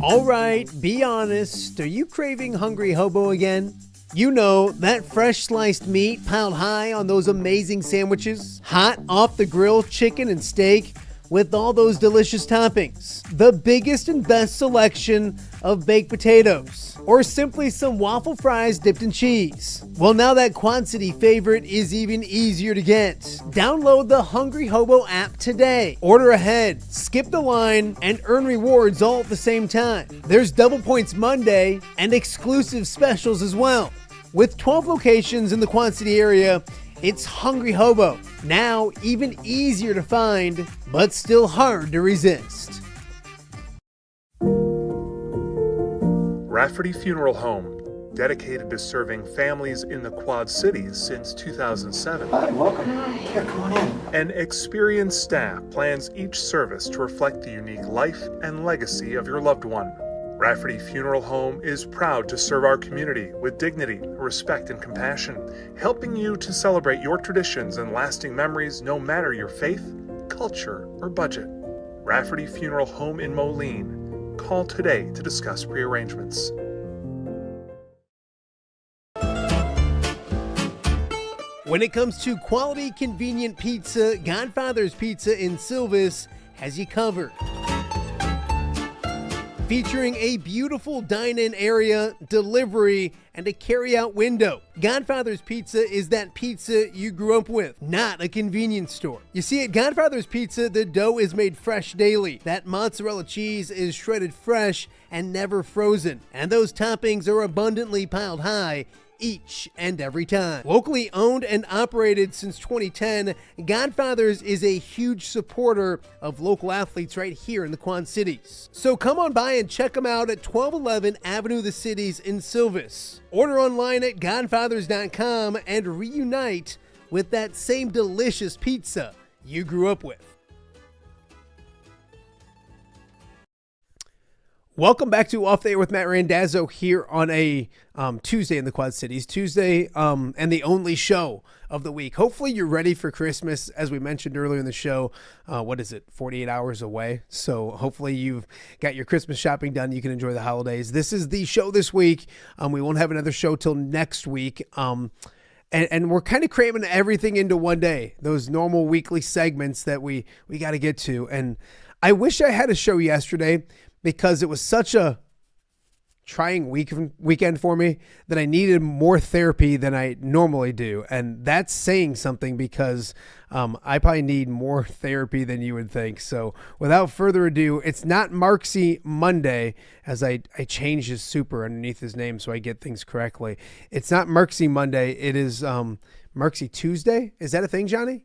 All right, be honest. Are you craving Hungry Hobo again? You know, that fresh sliced meat piled high on those amazing sandwiches, hot off the grill chicken and steak, with all those delicious toppings, the biggest and best selection of baked potatoes, or simply some waffle fries dipped in cheese. Well, now that Quad City favorite is even easier to get. Download the Hungry Hobo app today. Order ahead, skip the line, and earn rewards all at the same time. There's Double Points Monday and exclusive specials as well. With 12 locations in the Quad City area, it's Hungry Hobo, now even easier to find, but still hard to resist. Rafferty Funeral Home, dedicated to serving families in the Quad Cities since 2007. Hi, welcome. Here, come on in. An experienced staff plans each service to reflect the unique life and legacy of your loved one. Rafferty Funeral Home is proud to serve our community with dignity, respect, and compassion, helping you to celebrate your traditions and lasting memories no matter your faith, culture, or budget. Rafferty Funeral Home in Moline. Call today to discuss prearrangements. When it comes to quality, convenient pizza, Godfather's Pizza in Silvis has you covered. Featuring a beautiful dine-in area, delivery, and a carry-out window. Godfather's Pizza is that pizza you grew up with, not a convenience store. You see, at Godfather's Pizza, the dough is made fresh daily. That mozzarella cheese is shredded fresh and never frozen. And those toppings are abundantly piled high each and every time. Locally owned and operated since 2010, Godfather's is a huge supporter of local athletes right here in the Quad Cities. So come on by and check them out at 1211 Avenue of the Cities in Silvis. Order online at godfathers.com and reunite with that same delicious pizza you grew up with. Welcome back to Off the Air with Matt Randazzo here on a Tuesday in the Quad Cities. Tuesday and the only show of the week. Hopefully you're ready for Christmas. As we mentioned earlier in the show, 48 hours away. So hopefully you've got your Christmas shopping done. You can enjoy the holidays. This is the show this week. We won't have another show till next week. And we're kind of cramming everything into one day. Those normal weekly segments that we got to get to. And I wish I had a show yesterday, because it was such a trying weekend for me that I needed more therapy than I normally do. And that's saying something, because I probably need more therapy than you would think. So without further ado, it's not Marxy Monday, as I changed his super underneath his name so I get things correctly. It's not Marxy Monday. It is Marxy Tuesday. Is that a thing, Johnny?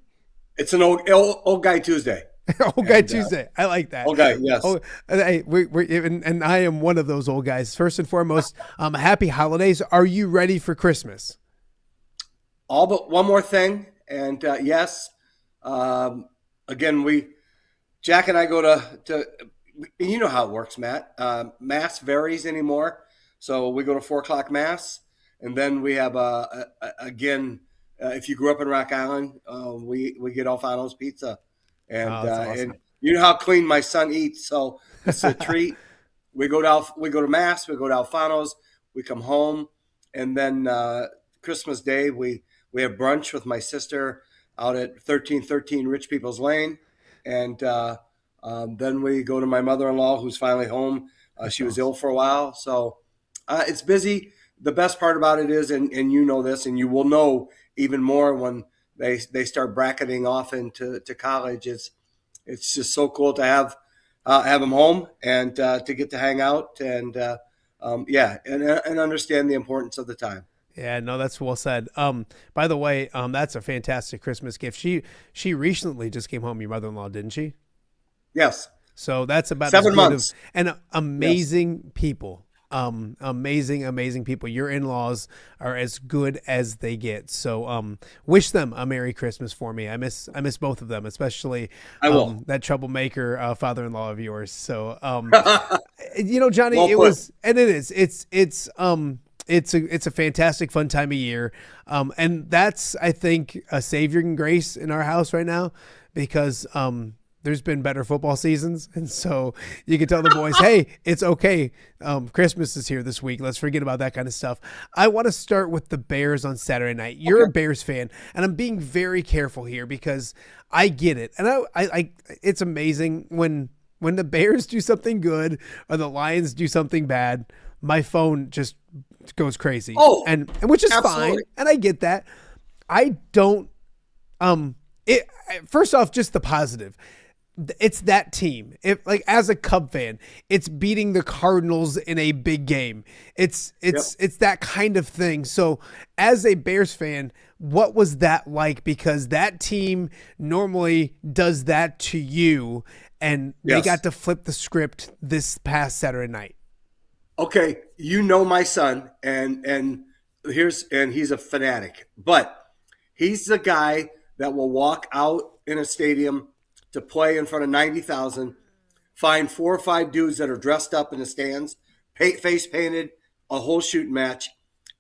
It's an old guy Tuesday. Old guy Tuesday. I like that. Old guy, yes. Oh, hey, and I am one of those old guys. First and foremost, happy holidays. Are you ready for Christmas? All but one more thing, and yes, again, Jack and I go to you know how it works, Matt. Mass varies anymore, so we go to 4:00 Mass, and then we have again if you grew up in Rock Island, we get Alfano's pizza, and awesome. and you know how clean my son eats, so it's a treat. We go to Mass, we go to Alfano's, we come home, and then Christmas Day we have brunch with my sister out at 1313 Rich People's Lane, and then we go to my mother-in-law who's finally home. She was ill for a while, so it's busy. The best part about it is, and you know this, and you will know even more when they start bracketing off into college. It's just so cool to have them home and to get to hang out and and understand the importance of the time. Yeah, no, that's well said. By the way, that's a fantastic Christmas gift. She recently just came home, your mother-in-law, didn't she? Yes. So that's about 7 months. And amazing people. Amazing people. Your in-laws are as good as they get. So wish them a Merry Christmas for me. I miss both of them, especially that troublemaker father-in-law of yours. So Johnny, well it's a fantastic fun time of year. And that's, I think, a saving grace in our house right now, because there's been better football seasons. And so you can tell the boys, hey, it's okay. Christmas is here this week. Let's forget about that kind of stuff. I want to start with the Bears on Saturday night. You're a Bears fan, and I'm being very careful here because I get it. And I it's amazing when the Bears do something good or the Lions do something bad, my phone just goes crazy. And which is absolutely fine. And I get that. I don't, first off, just the positive. It's that team. If, like, as a Cub fan, it's beating the Cardinals in a big game. It's that kind of thing. So as a Bears fan, what was that like? Because that team normally does that to you, and they got to flip the script this past Saturday night. Okay, you know my son, and he's a fanatic, but he's the guy that will walk out in a stadium to play in front of 90,000, find 4 or 5 dudes that are dressed up in the stands, face painted, a whole shooting match,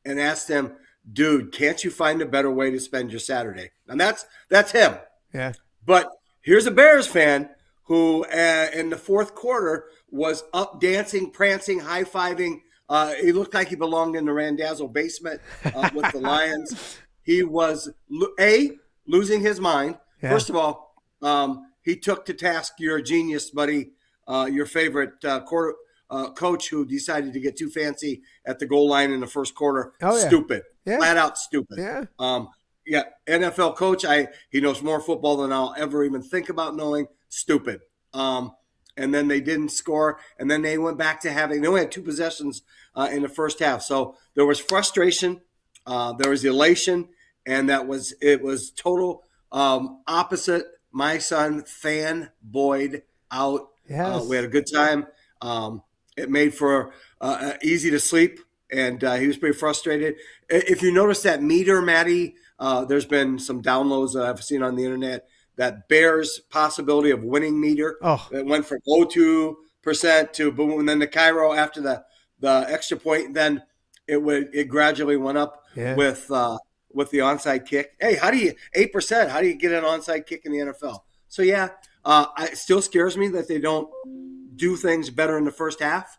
and ask them, dude, can't you find a better way to spend your Saturday? And that's him. Yeah. But here's a Bears fan who in the fourth quarter was up dancing, prancing, high-fiving. He looked like he belonged in the Randazzo basement with the Lions. He was, losing his mind. Yeah. First of all, he took to task your genius, buddy, your favorite coach who decided to get too fancy at the goal line in the first quarter. Oh, yeah. Stupid. Yeah. Flat out stupid. Yeah. NFL coach, he knows more football than I'll ever even think about knowing. Stupid. And then they didn't score, and then they went back to they only had 2 possessions in the first half. So there was frustration, there was elation, and it was total opposite. My son fanboyed out. Yes. We had a good time. It made for easy to sleep, and he was pretty frustrated. If you notice that meter, Maddie, there's been some downloads that I've seen on the internet, that Bears possibility of winning meter. It went from 0.2% to boom, and then the Cairo after the extra point, then it gradually went up with the onside kick. Hey, 8%? How do you get an onside kick in the NFL? So it still scares me that they don't do things better in the first half.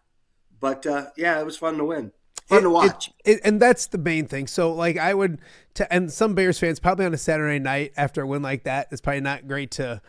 But it was fun to win. Fun to watch. And that's the main thing. So, like, and some Bears fans probably on a Saturday night after a win like that, it's probably not great to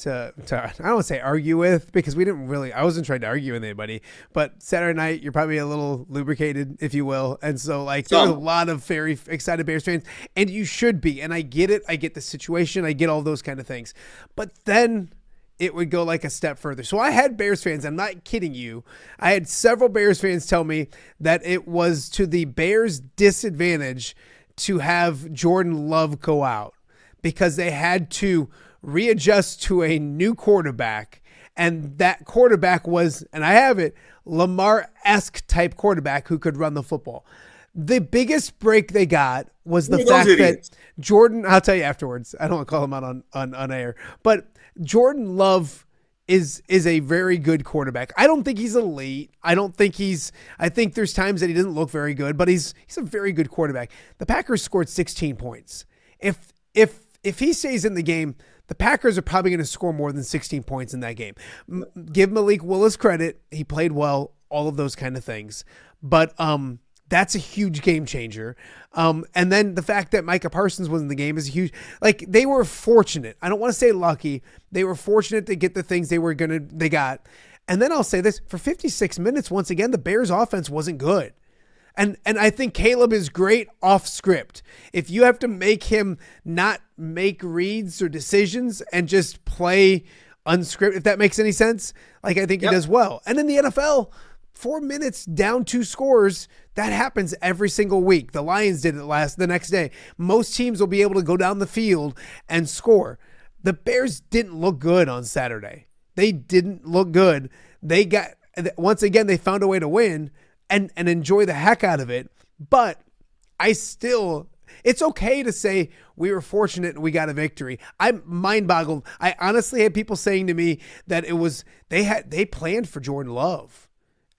I don't want to say argue with, because I wasn't trying to argue with anybody, but Saturday night, you're probably a little lubricated, if you will. And so, like, there's a lot of very excited Bears fans, and you should be. And I get it. I get the situation. I get all those kind of things. But then it would go like a step further. So I had Bears fans, I'm not kidding you, I had several Bears fans tell me that it was to the Bears' disadvantage to have Jordan Love go out, because they had to readjust to a new quarterback. And that quarterback was, and I have it, Lamar-esque type quarterback who could run the football. The biggest break they got was the fact that Jordan, I'll tell you afterwards, I don't want to call him out on air, but Jordan Love is a very good quarterback. I don't think he's elite. I think there's times that he doesn't look very good, but he's a very good quarterback. The Packers scored 16 points. if he stays in the game, the Packers are probably going to score more than 16 points in that game. Give Malik Willis credit. He played well, all of those kind of things. But that's a huge game changer. And then the fact that Micah Parsons was in the game is huge. Like, they were fortunate. I don't want to say lucky. They were fortunate to get the things they got. And then I'll say this, for 56 minutes, once again, the Bears offense wasn't good. And I think Caleb is great off script. If you have to make him not make reads or decisions and just play unscripted, if that makes any sense, like I think he does well. And in the NFL, 4 minutes down 2 scores, that happens every single week. The Lions did it the next day. Most teams will be able to go down the field and score. The Bears didn't look good on Saturday. They didn't look good. Once again, they found a way to win and enjoy the heck out of it. But it's okay to say we were fortunate and we got a victory. I'm mind boggled. I honestly had people saying to me that they planned for Jordan Love.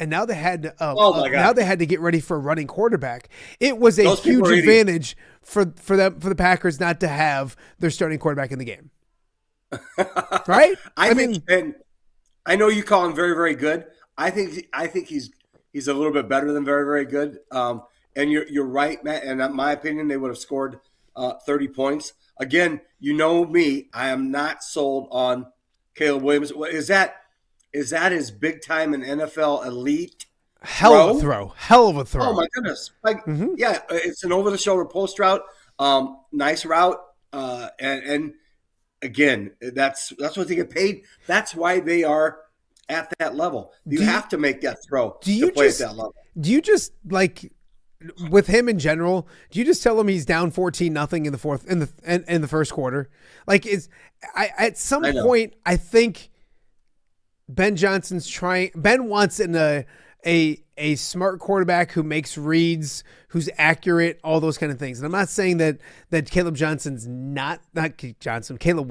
And now they had to get ready for a running quarterback. It was a huge advantage for the Packers not to have their starting quarterback in the game. Right? I mean, and I know you call him very, very good. I think he's a little bit better than very, very good. And you're right, Matt. And in my opinion, they would have scored 30 points. Again, you know me. I am not sold on Caleb Williams. Is that his big time in NFL elite? Hell of a throw. Oh my goodness! Yeah, it's an over the shoulder post route. Nice route. And again, that's what they get paid. That's why they are at that level. You have to make that throw to play at that level. Do you just, like, with him in general, do you just tell him he's down 14-0 in the first quarter? Like, at some point, I think Ben wants a smart quarterback who makes reads, who's accurate, all those kind of things. And I'm not saying that Caleb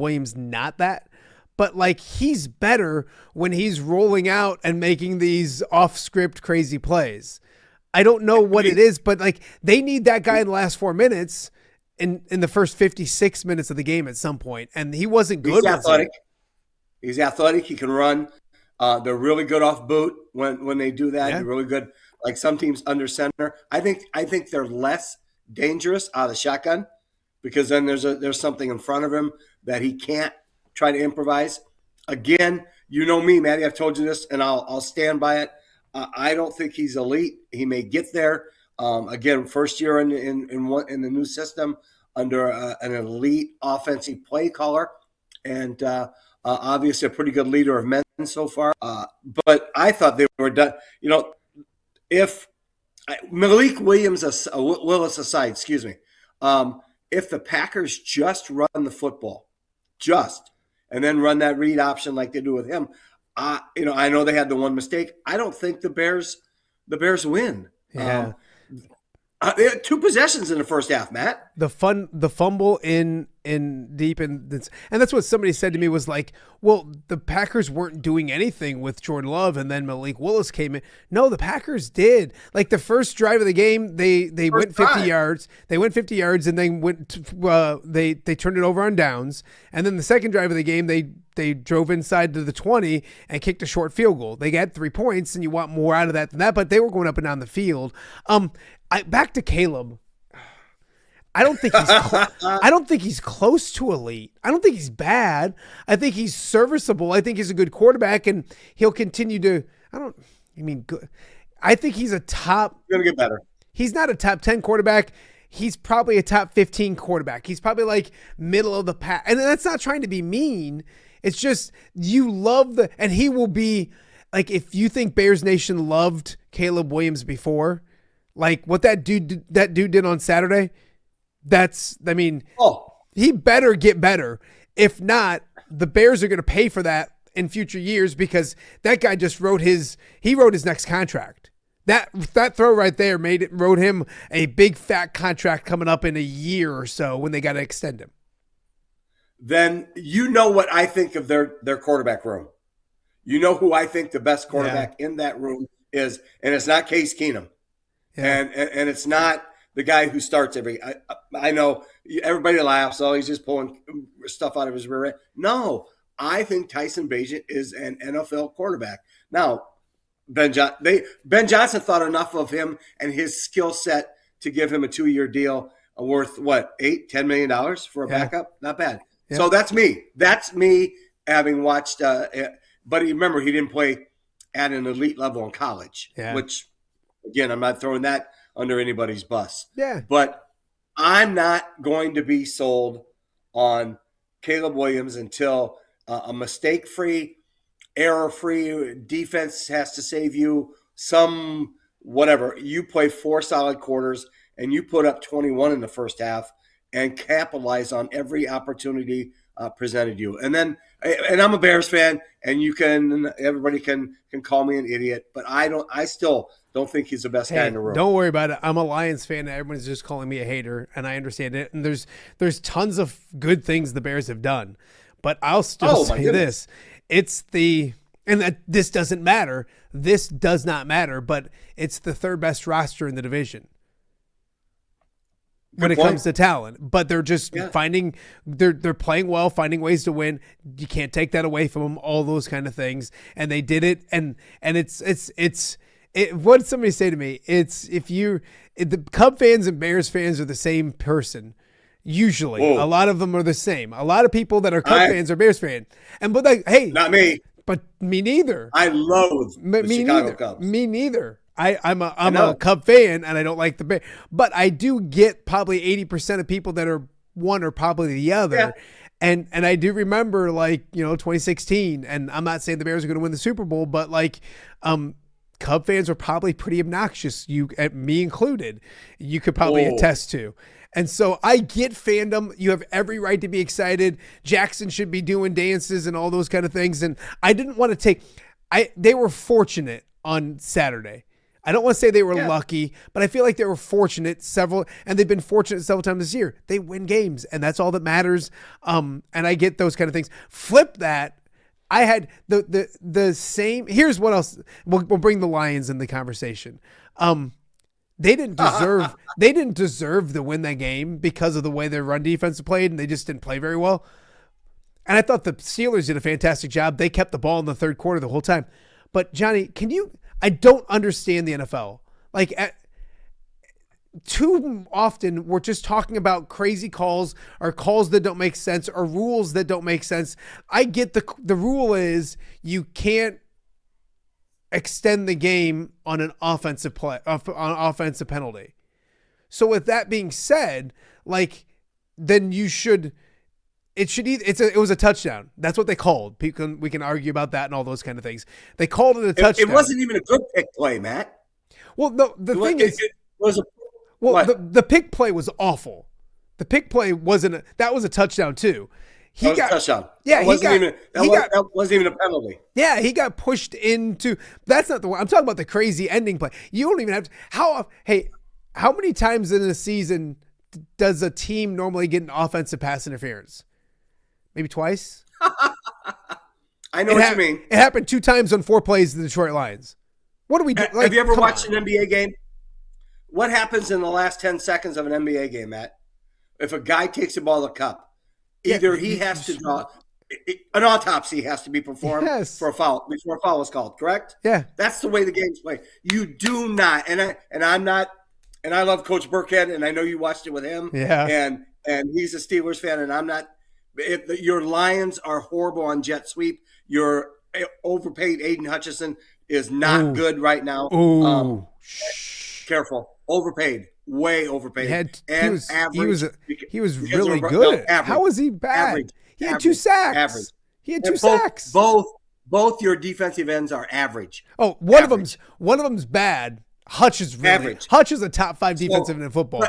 Williams not that, but like, he's better when he's rolling out and making these off script crazy plays. I don't know what it is, but like, they need that guy in the last 4 minutes in the first 56 minutes of the game at some point. And he wasn't good. He's athletic. He can run. They're really good off boot when they do that. Yeah. They're really good. Like some teams under center. I think they're less dangerous out of the shotgun because then there's something in front of him that he can't try to improvise. Again, you know me, Maddie. I've told you this, and I'll stand by it. I don't think he's elite. He may get there. Again, first year in the new system under an elite offensive play caller, and obviously a pretty good leader of men so far. But I thought they were done. You know, if Malik Willis aside, excuse me, if the Packers just run the football, and then run that read option like they do with him, I know they had the one mistake. I don't think the Bears win. Yeah. They had 2 possessions in the first half, Matt. The fumble in deep and that's what somebody said to me was like, well, the Packers weren't doing anything with Jordan Love, and then Malik Willis came in. No, the Packers did. Like the first drive of the game, they went 50 yards. They went 50 yards and then they turned it over on downs. And then the second drive of the game, they drove inside to the 20 and kicked a short field goal. They got 3 points, and you want more out of that than that, but they were going up and down the field. Back to Caleb. I don't think he's close to elite. I don't think he's bad. I think he's serviceable. I think he's a good quarterback, and he'll continue to. Good. I think he's a top. He's gonna get better. He's not a top 10 quarterback. He's probably a top 15 quarterback. He's probably like middle of the pack, and that's not trying to be mean. It's just you love and he will be like, if you think Bears Nation loved Caleb Williams before, like what that dude did on Saturday. He better get better. If not, the Bears are going to pay for that in future years because that guy just wrote his next contract. That throw right there wrote him a big fat contract coming up in a year or so when they got to extend him. Then you know what I think of their quarterback room. You know who I think the best quarterback in that room is, and it's not Case Keenum. Yeah. And it's not the guy who starts every. I know everybody laughs. Oh, he's just pulling stuff out of his rear end. No, I think Tyson Bagent is an NFL quarterback. Now, Ben Johnson thought enough of him and his skill set to give him a 2-year deal worth what, $8-10 million for a backup? Not bad. Yeah. So that's me. That's me having watched. But remember, he didn't play at an elite level in college, which, again, I'm not throwing that under anybody's bus. Yeah. But I'm not going to be sold on Caleb Williams until a mistake-free, error-free defense has to save you some whatever. You play 4 solid quarters and you put up 21 in the first half and capitalize on every opportunity presented you. And I'm a Bears fan, and everybody can call me an idiot, but I still don't think he's the best guy in the room. Don't worry about it. I'm a Lions fan, and everyone's just calling me a hater, and I understand it. And there's tons of good things the Bears have done, but I'll still say this: this doesn't matter. This does not matter, but it's the third best roster in the division when it comes to talent. But they're just they're playing well, finding ways to win. You can't take that away from them, all those kind of things. And they did it. And it's what did somebody say to me? The Cub fans and Bears fans are the same person. Usually. A lot of them are the same. A lot of people that are Cub fans are Bears fans. But hey, not me. But me neither. I loathe the Chicago Cubs. Me neither. I'm a Cub fan, and I don't like the Bears. But I do get probably 80% of people that are one or probably the other. Yeah. And I do remember 2016, and I'm not saying the Bears are going to win the Super Bowl, but Cub fans were probably pretty obnoxious, me included. You could probably attest to. And so I get fandom. You have every right to be excited. Jackson should be doing dances and all those kind of things. And I didn't want to they were fortunate on Saturday. I don't want to say they were lucky, but I feel like they were fortunate and they've been fortunate several times this year. They win games, and that's all that matters. And I get those kind of things. Flip that. I had the same. Here's what else. We'll bring the Lions in the conversation. They didn't deserve to win that game because of the way their run defense played, and they just didn't play very well. And I thought the Steelers did a fantastic job. They kept the ball in the third quarter the whole time. But Johnny, I don't understand the NFL. Too often we're just talking about crazy calls or calls that don't make sense or rules that don't make sense. I get the rule is you can't extend the game on an offensive penalty. So with that being said, then it was a touchdown. That's what they called. We can argue about that and all those kind of things. They called it a touchdown. It wasn't even a good pick play, Matt. Well, no, the pick play was awful. The pick play that was a touchdown too. That was a touchdown. Yeah, that wasn't even a penalty. Yeah, he got pushed into. That's not the one. I'm talking about the crazy ending play. You don't even have to. How many times in a season does a team normally get an offensive pass interference? Maybe twice. I know what you mean. It happened 2 times on 4 plays of the Detroit Lions. What do we do? Have you ever watched an NBA game? What happens in the last 10 seconds of an NBA game, Matt? If a guy takes the ball to the cup, either he has to draw an autopsy has to be performed for a foul before a foul is called. Correct? Yeah, that's the way the game's played. You do not, I'm not, and I love Coach Burkhead, and I know you watched it with him. Yeah, and he's a Steelers fan, and I'm not. Your Lions are horrible on jet sweep. Your overpaid Aiden Hutchinson is not good right now. Careful, overpaid, way overpaid. He was really good. How was he bad? Average. He had 2 sacks. Average. He had 2 sacks. Both your defensive ends are average. Oh, one of them's bad. Hutch is really average. Hutch is a top 5 defensive end in football.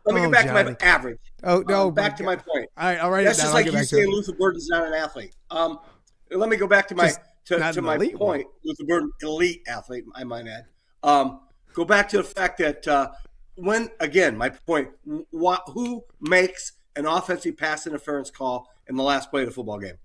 Let me get back to my average. Oh no! Back to my point. All right, all right. That's just like you saying Luther Burden's not an athlete. Let me go back to my point. Luther Burden, elite athlete, I might add. Go back to the fact that my point. Who makes an offensive pass interference call in the last play of the football game?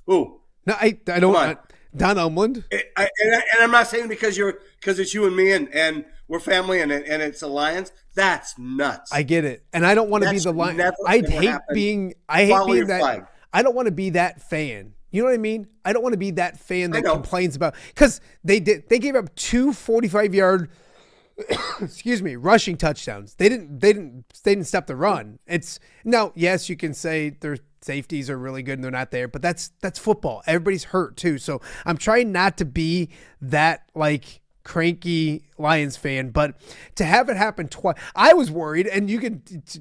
Who? No, I don't. Don Umland. And I'm not saying because it's you and me and we're family and it's the Lions. That's nuts. I get it, and I don't want to be the Lions. I hate being that. Flag. I don't want to be that fan. You know what I mean? I don't want to be that fan that complains about, because they gave up 2 45-yard rushing touchdowns. They didn't stop the run. It's now, yes, you can say their safeties are really good and they're not there, but that's football. Everybody's hurt too. So I'm trying not to be that like cranky Lions fan, but to have it happen twice, I was worried, and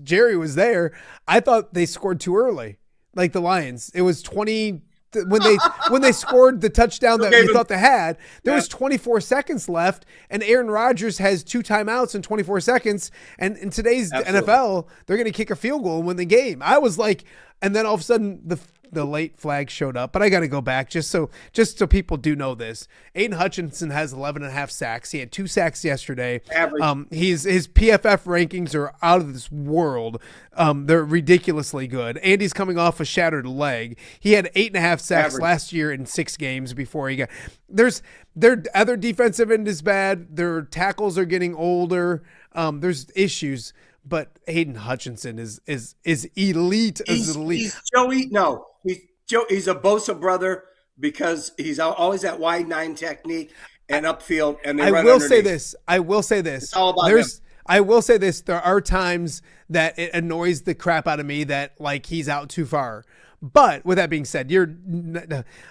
Jerry was there. I thought they scored too early. Like the Lions, it was 20 when they scored the touchdown that we thought they had. There was 24 seconds left, and Aaron Rodgers has 2 timeouts in 24 seconds. And in today's NFL, they're going to kick a field goal and win the game. I was like, and then all of a sudden the late flag showed up, but I got to go back just so people do know this. Aiden Hutchinson has 11.5 sacks. He had 2 sacks yesterday. Average. His PFF rankings are out of this world. They're ridiculously good. Andy's coming off a shattered leg. He had 8.5 sacks last year in 6 games before he got. Their other defensive end is bad. Their tackles are getting older. There's issues. But Aiden Hutchinson is elite. He's Joey. No, he's a Bosa brother because he's always that wide 9 technique and upfield. And I will say this. It's all about him. I will say this. There are times that it annoys the crap out of me that like he's out too far. But with that being said, you're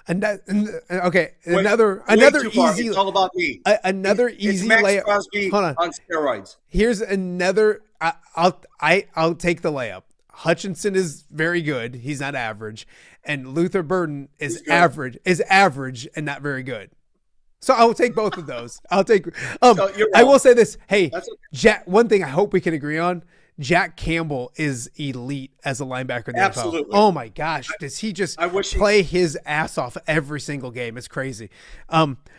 okay. Another easy. It's all about me. Another easy Max layup. Crosby Hold on. on steroids. Here's another. I'll take the layup. Hutchinson is very good. He's not average, and Luther Burden is average and not very good. So I'll take both of those. I'll take. I will say this. Hey, Jack. One thing I hope we can agree on. Jack Campbell is elite as a linebacker in the Absolutely. NFL. Oh my gosh, does he just play his ass off every single game? It's crazy.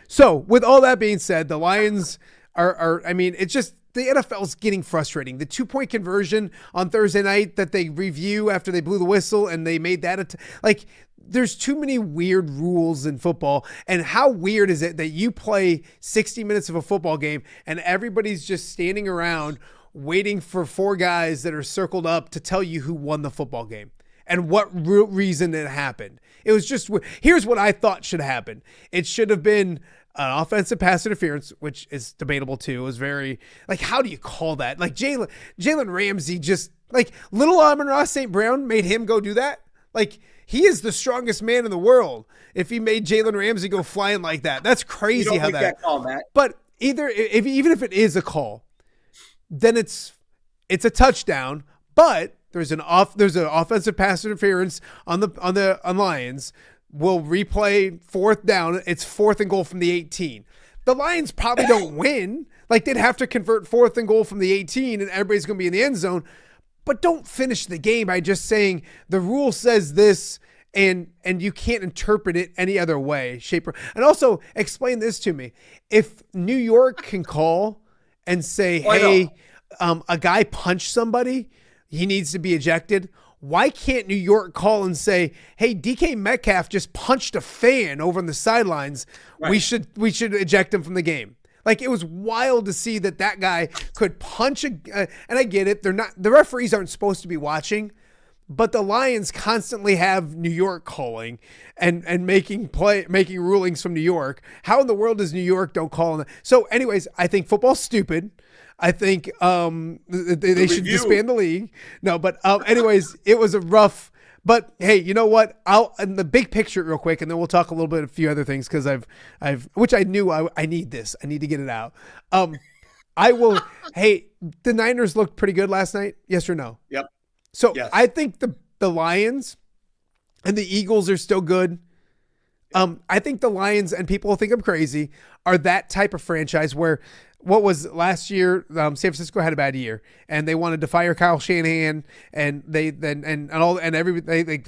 So with all that being said, the Lions are. I mean, it's just the NFL's getting frustrating. The 2-point conversion on Thursday night that they review after they blew the whistle and they made that like. There's too many weird rules in football. And how weird is it that you play 60 minutes of a football game and everybody's just standing around waiting for 4 guys that are circled up to tell you who won the football game and what reason it happened. It was just, here's what I thought should happen. It should have been an offensive pass interference, which is debatable too. It was very, like, how do you call that? Like Jalen Ramsey just, like, little Amon-Ra St. Brown made him go do that. Like, he is the strongest man in the world. If he made Jalen Ramsey go flying like that, that's crazy. How that call, Matt. But even if it is a call, then it's a touchdown. But there's an offensive pass interference on Lions. We'll replay 4th down. It's 4th and goal from the 18. The Lions probably don't win. Like, they'd have to convert 4th and goal from the 18, and everybody's going to be in the end zone. But don't finish the game by just saying the rule says this and you can't interpret it any other way, shape, or. And also explain this to me. If New York can call and say, hey, a guy punched somebody, he needs to be ejected. Why can't New York call and say, hey, DK Metcalf just punched a fan over on the sidelines. Right. We should eject him from the game. Like, it was wild to see that guy could punch and I get it. The referees aren't supposed to be watching, but the Lions constantly have New York calling and making rulings from New York. How in the world does New York don't call on that? So anyways, I think football's stupid. I think they should disband the league. No, but anyways, it was a rough. But hey, you know what? In the big picture real quick, and then we'll talk a little bit, a few other things, because which I knew I need this. I need to get it out. I will. Hey, the Niners looked pretty good last night. Yes or no? Yep. So yes. I think the Lions and the Eagles are still good. I think the Lions, and people will think I'm crazy, are that type of franchise where. What was last year? San Francisco had a bad year, and they wanted to fire Kyle Shanahan, and they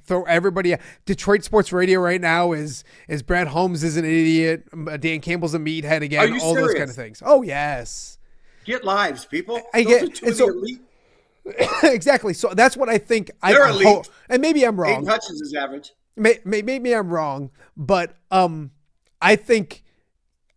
throw everybody out. Detroit sports radio right now is Brad Holmes is an idiot, Dan Campbell's a meathead again, all serious? Those kind of things. Oh yes, get lives, people. Elite. Exactly. So that's what I think. They're elite, and maybe I'm wrong. Aiden Hutchins is average. Maybe I'm wrong, but I think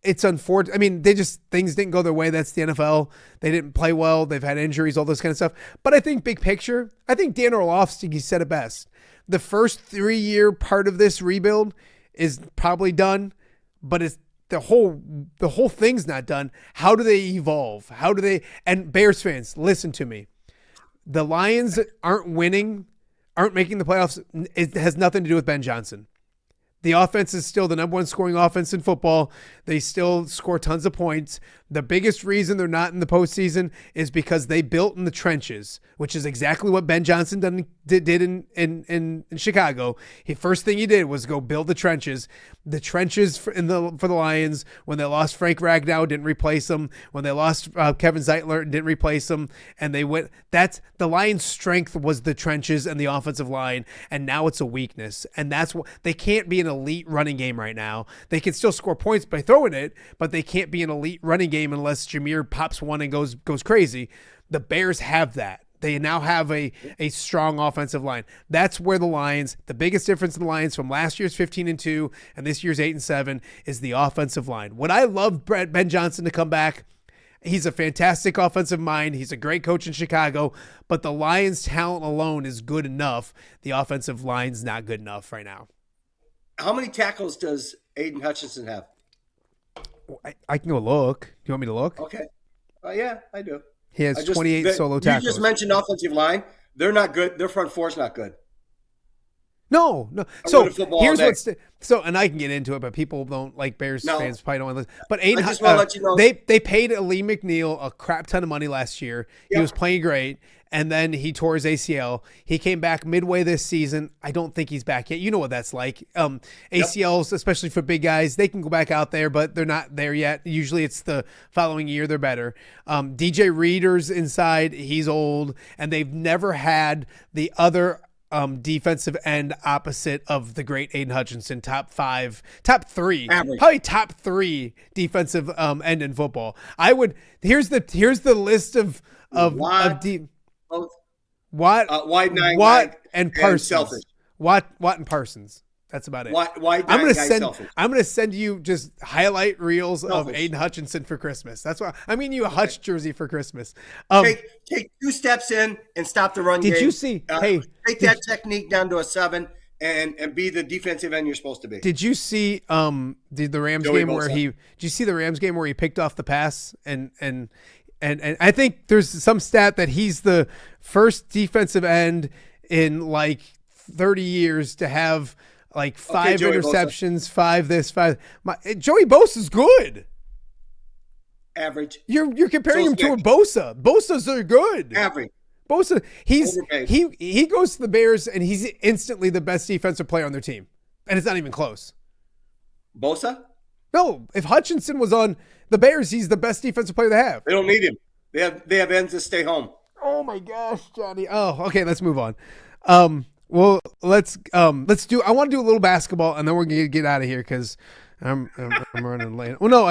it's unfortunate. I mean, things didn't go their way. That's the NFL. They didn't play well. They've had injuries, all this kind of stuff. But I think big picture, I think Dan Orlovsky said it best. The first 3-year part of this rebuild is probably done, but it's the whole thing's not done. How do they evolve? How do they? And Bears fans, listen to me. The Lions aren't winning, aren't making the playoffs. It has nothing to do with Ben Johnson. The offense is still the number one scoring offense in football. They still score tons of points. The biggest reason they're not in the postseason is because they built in the trenches, which is exactly what Ben Johnson did in Chicago. First thing he did was go build the trenches. The trenches for the Lions, when they lost Frank Ragnow, didn't replace him. When they lost Kevin Zeitler, didn't replace him. And they went. That's the Lions' strength was the trenches and the offensive line. And now it's a weakness. And that's what they can't be an elite running game right now. They can still score points by throwing it, but they can't be an elite running game unless Jameer pops one and goes crazy. The Bears have that. They now have a strong offensive line. That's where the Lions, the biggest difference in the Lions from last year's 15-2 and this year's 8-7 is the offensive line. Would I love Ben Johnson to come back? He's a fantastic offensive mind. He's a great coach in Chicago, but the Lions' talent alone is good enough. The offensive line's not good enough right now. How many tackles does Aiden Hutchinson have? I can go look. You want me to look? Okay. Yeah, I do. He has 28 solo tackles. You just mentioned offensive line. They're not good. Their front four's not good. No. So here's and I can get into it, but people don't like Bears fans probably don't want to listen. But Aiden, I just want to let you know they paid Lee McNeil a crap ton of money last year. Yep. He was playing great, and then he tore his ACL. He came back midway this season. I don't think he's back yet. You know what that's like. ACLs, especially for big guys, they can go back out there, but they're not there yet. Usually it's the following year they're better. DJ Reader's inside. He's old, and they've never had the other defensive end opposite of the great Aiden Hutchinson, top 3, average. Probably top 3 defensive end in football. Here's the list of Watt, Watt and Parsons. Watt and Parsons. That's about it. I'm gonna send you just highlight reels of Aiden Hutchinson for Christmas. That's why I'm getting you a Hutch jersey for Christmas. Take 2 steps in and stop the run game. Did you see? Take that technique down to a 7 and be the defensive end you're supposed to be. Did you see the Rams Joey game Bosa. where did you see the Rams game where he picked off the pass and I think there's some stat that he's the first defensive end in like 30 years to have like 5 interceptions, 5 this, 5. Joey Bosa's good. Average. You're comparing him to a Bosa. Bosa's are good. Average. Bosa, he goes to the Bears and he's instantly the best defensive player on their team, and it's not even close. Bosa? No, if Hutchinson was on the Bears, he's the best defensive player they have. They don't need him. They have ends to stay home. Oh my gosh, Johnny. Oh, okay. Let's move on. Well, let's do. I want to do a little basketball, and then we're gonna get out of here because I'm running late. Well, no,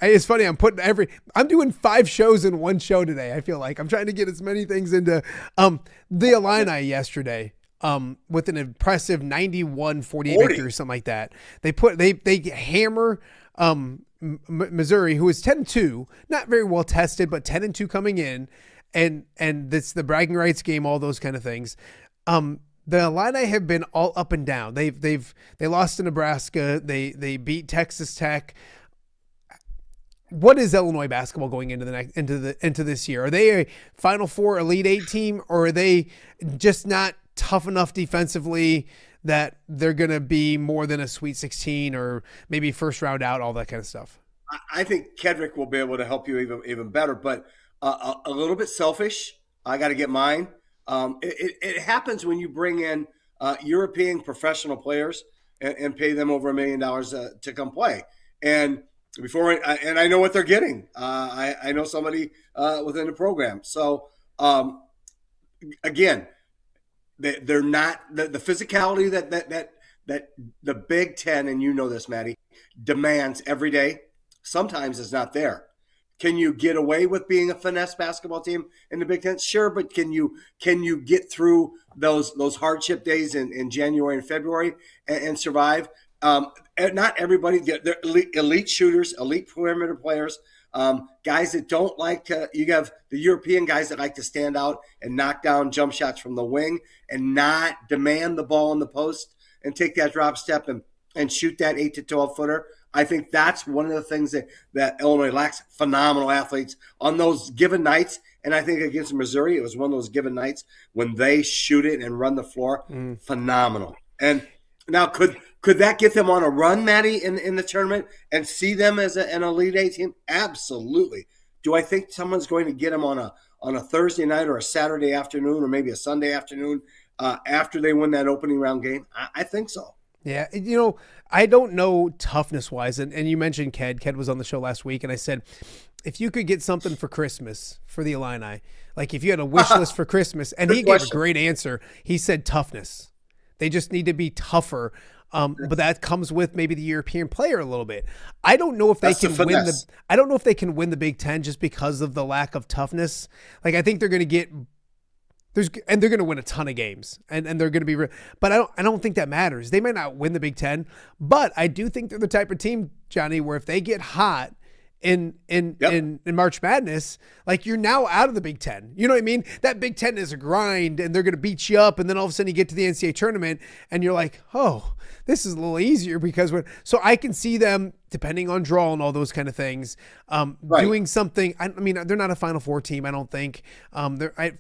it's funny. I'm doing 5 shows in one show today. I feel like I'm trying to get as many things into the Illini yesterday. With an impressive 91-48 victory or something like that. They hammer Missouri, who is 10-2, not very well tested, but 10-2 coming in, and it's the bragging rights game, all those kind of things. The Illini have been all up and down. They lost to Nebraska. They beat Texas Tech. What is Illinois basketball going into into this year? Are they a Final Four Elite 8 team, or are they just not tough enough defensively that they're going to be more than a Sweet 16 or maybe first round out, all that kind of stuff? I think Kedrick will be able to help you even better, but a little bit selfish. I got to get mine. It happens when you bring in European professional players and pay them over $1 million to come play. And I know what they're getting. I know somebody within the program. So again, they're not the physicality that the Big Ten, and you know this, Maddie, demands every day. Sometimes it's not there. Can you get away with being a finesse basketball team in the Big Ten? Sure, but can you get through those hardship days in January and February and survive? not everybody. They're elite shooters, elite perimeter players, guys that don't like to. You have the European guys that like to stand out and knock down jump shots from the wing and not demand the ball in the post and take that drop step and shoot that 8 to 12 footer. I think that's one of the things that Illinois lacks. Phenomenal athletes on those given nights. And I think against Missouri, it was one of those given nights when they shoot it and run the floor. Phenomenal. And now could that get them on a run, Maddie, in the tournament and see them as an Elite Eight team? Absolutely. Do I think someone's going to get them on a Thursday night or a Saturday afternoon or maybe a Sunday afternoon after they win that opening round game? I think so. Yeah, I don't know toughness-wise, and you mentioned Ked. Ked was on the show last week, and I said, if you could get something for Christmas for the Illini, like if you had a wish list for Christmas, and he gave a great answer. He said toughness. They just need to be tougher, but that comes with maybe the European player a little bit. I don't know if they can win the. I don't know if they can win the Big Ten just because of the lack of toughness. Like I think they're going to get. And they're going to win a ton of games, and they're going to be. But I don't think that matters. They might not win the Big Ten, but I do think they're the type of team, Johnny, where if they get hot in March Madness, like you're now out of the Big Ten. You know what I mean? That Big Ten is a grind, and they're going to beat you up, and then all of a sudden you get to the NCAA tournament, and you're like, oh, this is a little easier because so I can see them depending on draw and all those kind of things, doing something. I mean, they're not a Final Four team, I don't think. I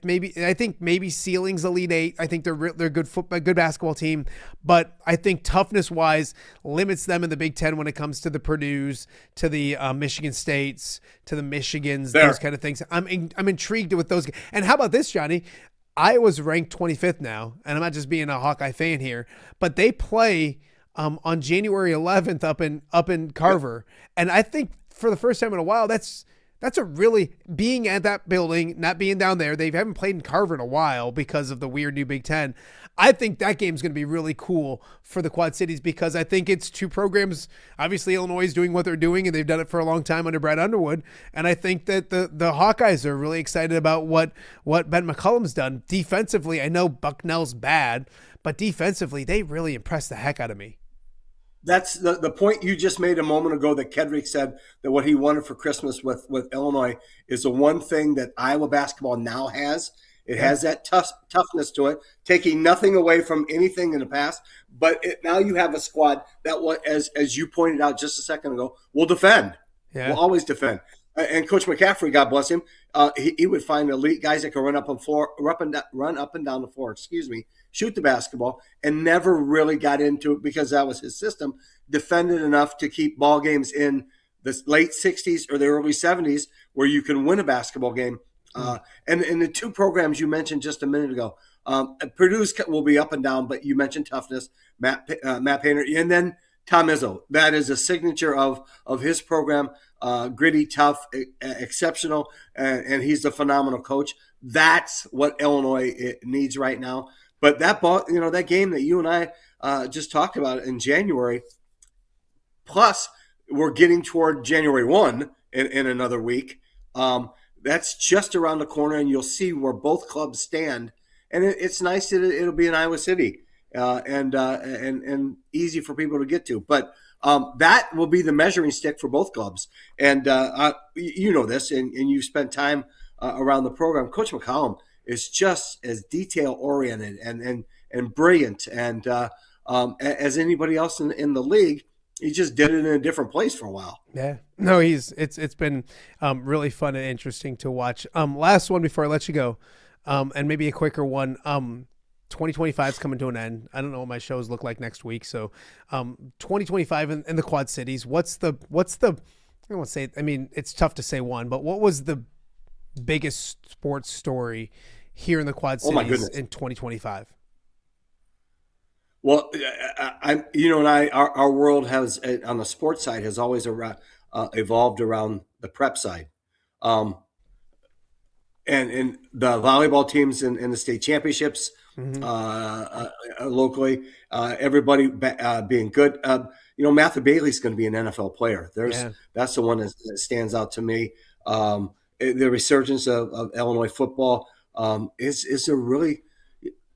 think maybe ceiling's Elite Eight. I think they're good basketball team, but I think toughness wise limits them in the Big Ten when it comes to the Purdue's, to the Michigan States, to the Michigans, those kind of things. I'm intrigued with those. And how about this, Johnny? Iowa's ranked 25th now, and I'm not just being a Hawkeye fan here, but they play on January 11th up in Carver, and I think for the first time in a while, that's a really being at that building, not being down there. They haven't played in Carver in a while because of the weird new Big Ten. I think that game's going to be really cool for the Quad Cities because I think it's two programs. Obviously, Illinois is doing what they're doing, and they've done it for a long time under Brad Underwood. And I think that the Hawkeyes are really excited about what Ben McCullum's done. Defensively, I know Bucknell's bad, but defensively, they really impressed the heck out of me. That's the point you just made a moment ago that Kedrick said that what he wanted for Christmas with Illinois is the one thing that Iowa basketball now has. It has that toughness to it, taking nothing away from anything in the past. But now you have a squad that, as you pointed out just a second ago, will defend. Yeah. Will always defend. And Coach McCaffrey, God bless him, he would find elite guys that can run up and down the floor. Shoot the basketball, and never really got into it because that was his system. Defended enough to keep ball games in the late 60s or the early 70s where you can win a basketball game. And the two programs you mentioned just a minute ago, Purdue's will be up and down, but you mentioned toughness, Matt Painter, and then Tom Izzo. That is a signature of his program, gritty, tough, exceptional, and he's a phenomenal coach. That's what Illinois needs right now. But that ball, that game that you and I just talked about in January, plus we're getting toward January 1 in another week. That's just around the corner, and you'll see where both clubs stand. And it's nice that it'll be in Iowa City and easy for people to get to. But that will be the measuring stick for both clubs. And you know this, and you've spent time around the program. Coach McCollum is just as detail-oriented and brilliant and as anybody else in the league. He just did it in a different place for a while. Yeah. No, it's been really fun and interesting to watch. Last one before I let you go, and maybe a quicker one. 2025 is coming to an end. I don't know what my shows look like next week. So 2025 in the Quad Cities, what's the I don't want to say, I mean, it's tough to say one, but what was the biggest sports story here in the Quad Cities in 2025? Well, our world has, on the sports side, has always evolved around the prep side. And the volleyball teams in the state championships, locally, everybody being good. Matthew Bailey's going to be an NFL player. That's the one that stands out to me. The resurgence of Illinois football is a really,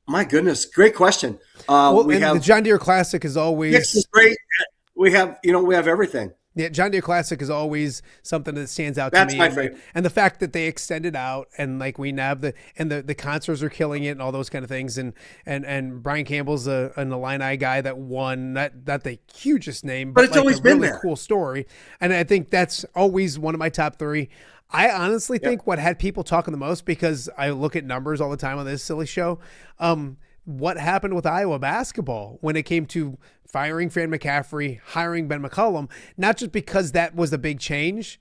my goodness, great question. The John Deere Classic is always is great. we have everything. Yeah, John Deere Classic is always something that stands out to That's me. my and, favorite. And the fact that they extended out and like we now have the concerts are killing it and all those kind of things. And Brian Campbell's an Illini guy that won, not the hugest name, But it's like always a been really there. cool story. And I think that's always one of my top three. I honestly think what had people talking the most, because I look at numbers all the time on this silly show, what happened with Iowa basketball when it came to firing Fran McCaffrey, hiring Ben McCollum, not just because that was a big change,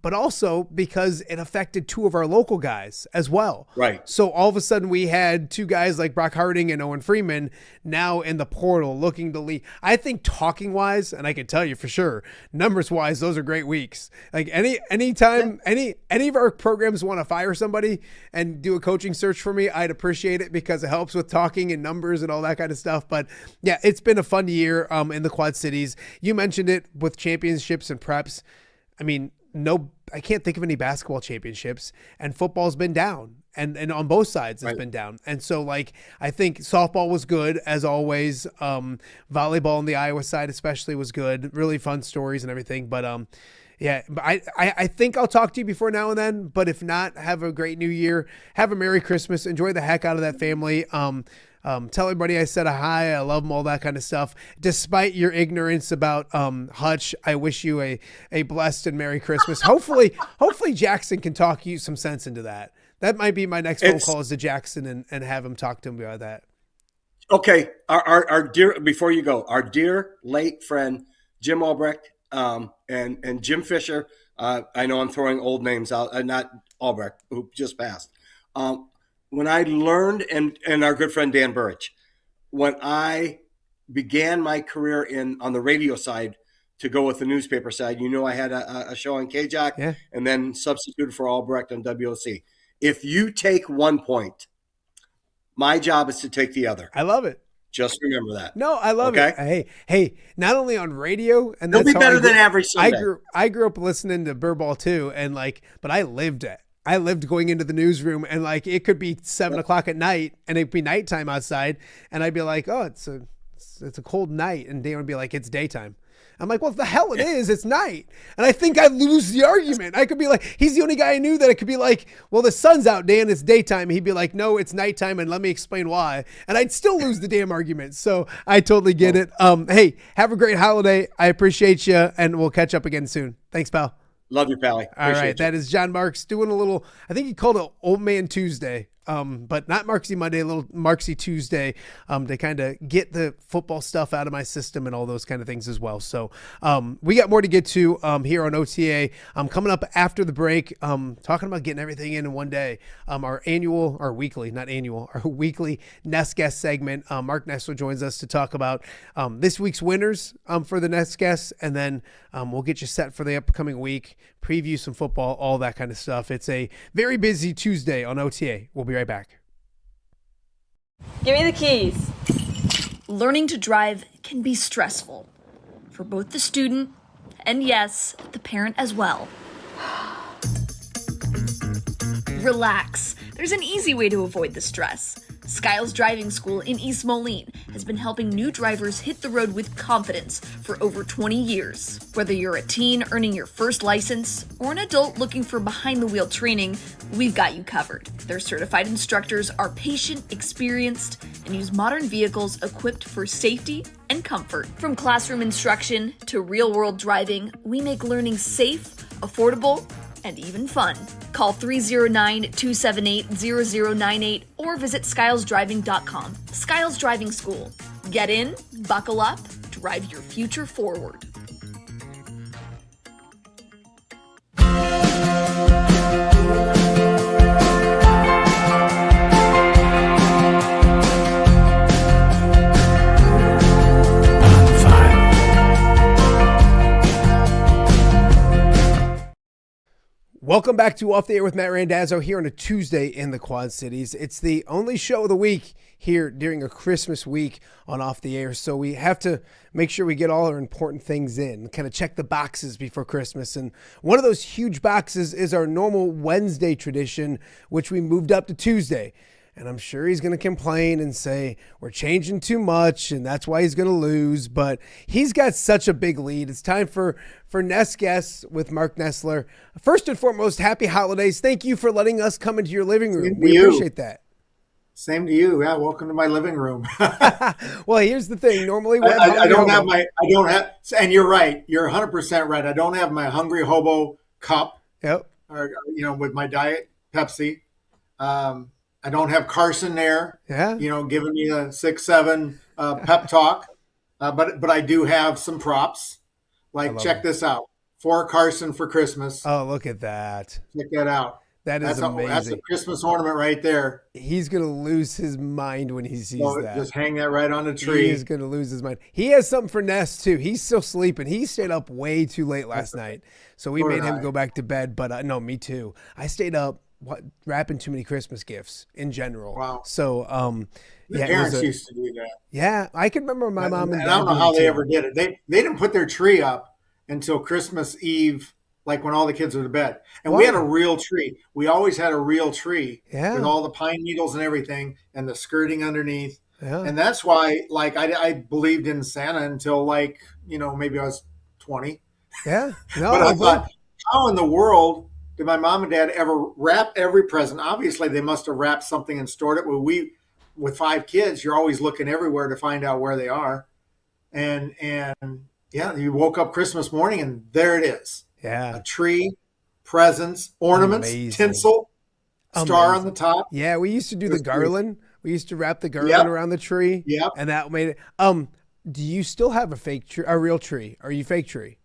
but also because it affected two of our local guys as well. Right. So all of a sudden we had two guys like Brock Harding and Owen Freeman now in the portal looking to lead. I think talking wise, and I can tell you for sure, numbers wise, those are great weeks. Like anytime any of our programs want to fire somebody and do a coaching search for me, I'd appreciate it because it helps with talking and numbers and all that kind of stuff. But yeah, it's been a fun year in the Quad Cities. You mentioned it with championships and preps. I mean, I can't think of any basketball championships, and football's been down, and on both sides it's been down. And so like, I think softball was good as always. Volleyball on the Iowa side especially was good, really fun stories and everything. But yeah, but I think I'll talk to you before now and then, but if not, have a great new year. Have a Merry Christmas. Enjoy the heck out of that family. Tell everybody I said a hi. I love them, all that kind of stuff. Despite your ignorance about Hutch, I wish you a blessed and Merry Christmas. Hopefully Jackson can talk you some sense into that. That might be my next phone call is to Jackson and have him talk to him about that. Okay, our dear, before you go, our dear late friend Jim Albrecht and Jim Fisher. I know I'm throwing old names out, not Albrecht, who just passed. When I learned, and our good friend Dan Burridge, when I began my career on the radio side to go with the newspaper side, I had a show on KJOC and then substituted for Albrecht on WOC. If you take 1 point, my job is to take the other. I love it. Just remember that. No, I love it. Hey, not only on radio, and they'll that's be better than average Sunday. I grew up listening to Burball too, and but I lived it. I lived going into the newsroom, and it could be 7 o'clock at night, and it'd be nighttime outside, and I'd be like, "Oh, it's a cold night," and Dan would be like, "It's daytime." I'm like, well, the hell it is. It's night. And I think I lose the argument. I could be like, he's the only guy I knew that it could be like, well, the sun's out, Dan. It's daytime. He'd be like, no, it's nighttime. And let me explain why. And I'd still lose the damn argument. So I totally get it. Hey, have a great holiday. I appreciate you. And we'll catch up again soon. Thanks, pal. Love you, Pally. All right. That is John Marx doing a little, I think he called it Old Man Tuesday. But not Marxy Monday, a little Marxy Tuesday, to kind of get the football stuff out of my system and all those kind of things as well. So, we got more to get to, here on OTA. Coming up after the break, talking about getting everything in one day. Our weekly Ness Guess segment. Marc Nesseler joins us to talk about, this week's winners, for the Ness Guess. And then, we'll get you set for the upcoming week, preview some football, all that kind of stuff. It's a very busy Tuesday on OTA. We'll be right back. Give me the keys. Learning to drive can be stressful for both the student and, yes, the parent as well. Relax. There's an easy way to avoid the stress. Skiles Driving School in East Moline has been helping new drivers hit the road with confidence for over 20 years. Whether you're a teen earning your first license or an adult looking for behind-the-wheel training, we've got you covered. Their certified instructors are patient, experienced, and use modern vehicles equipped for safety and comfort. From classroom instruction to real-world driving, we make learning safe, affordable, and even fun. Call 309-278-0098 or visit skylesdriving.com. Skiles Driving School. Get in, buckle up, drive your future forward. Welcome back to Off the Air with Matt Randazzo here on a Tuesday in the Quad Cities. It's the only show of the week here during a Christmas week on Off the Air. So we have to make sure we get all our important things in, kind of check the boxes before Christmas. And one of those huge boxes is our normal Wednesday tradition, which we moved up to Tuesday. And I'm sure he's going to complain and say we're changing too much and that's why he's going to lose. But he's got such a big lead. It's time for Ness Guess with Marc Nesseler. First and foremost, happy holidays. Thank you for letting us come into your living room. We appreciate that. Same to you. Yeah, welcome to my living room. Well, here's the thing. Normally, I don't have, and you're right. You're 100% right. I don't have my Hungry Hobo cup. Yep. Or, with my Diet Pepsi. I don't have Carson there. Yeah. Giving me a 6-7 pep talk. But I do have some props. Like, check this out. For Carson for Christmas. Oh, look at that. Check that out. That's amazing. That's a Christmas ornament right there. He's going to lose his mind when he sees that. Just hang that right on the tree. He is going to lose his mind. He has something for Ness, too. He's still sleeping. He stayed up way too late last night. So we made him go back to bed. But no, me too. I stayed up wrapping too many Christmas gifts in general. Wow. So, yeah, parents used to do that. Yeah, I can remember my mom and dad. I don't know how they ever did it. They didn't put their tree up until Christmas Eve, like when all the kids were to bed. And we had a real tree. We always had a real tree with all the pine needles and everything and the skirting underneath. Yeah. And that's why, like, I believed in Santa until, like, maybe I was 20. Yeah. No, but I thought, how in the world did my mom and dad ever wrap every present? Obviously, they must have wrapped something and stored it. Well, with 5 kids, you're always looking everywhere to find out where they are. And yeah, you woke up Christmas morning and there it is. Yeah. A tree, presents, ornaments, tinsel, star on the top. Yeah, we used to do the garland. We used to wrap the garland around the tree. Yeah. And that made it. Do you still have a real tree? Are you fake tree?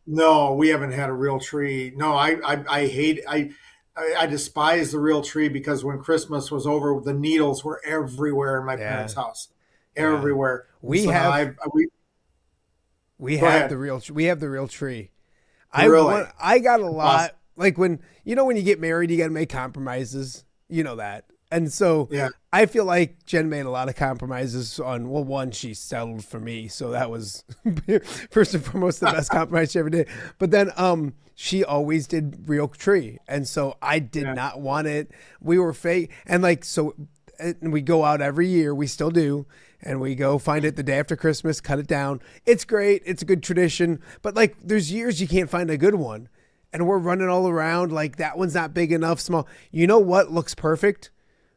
No, we haven't had a real tree. No, I hate I despise the real tree because when Christmas was over, the needles were everywhere in my parents' house. Everywhere. We have the real tree. Really? I got a lot. Like when you get married, you got to make compromises. You know that. And so I feel like Jen made a lot of compromises on, well, one, she settled for me. So that was first and foremost the best compromise she ever did. But then she always did real tree. And so I did not want it. We were fake. And and we go out every year. We still do. And we go find it the day after Christmas, cut it down. It's great. It's a good tradition. But like there's years you can't find a good one. And we're running all around like that one's not big enough, small. You know what looks perfect?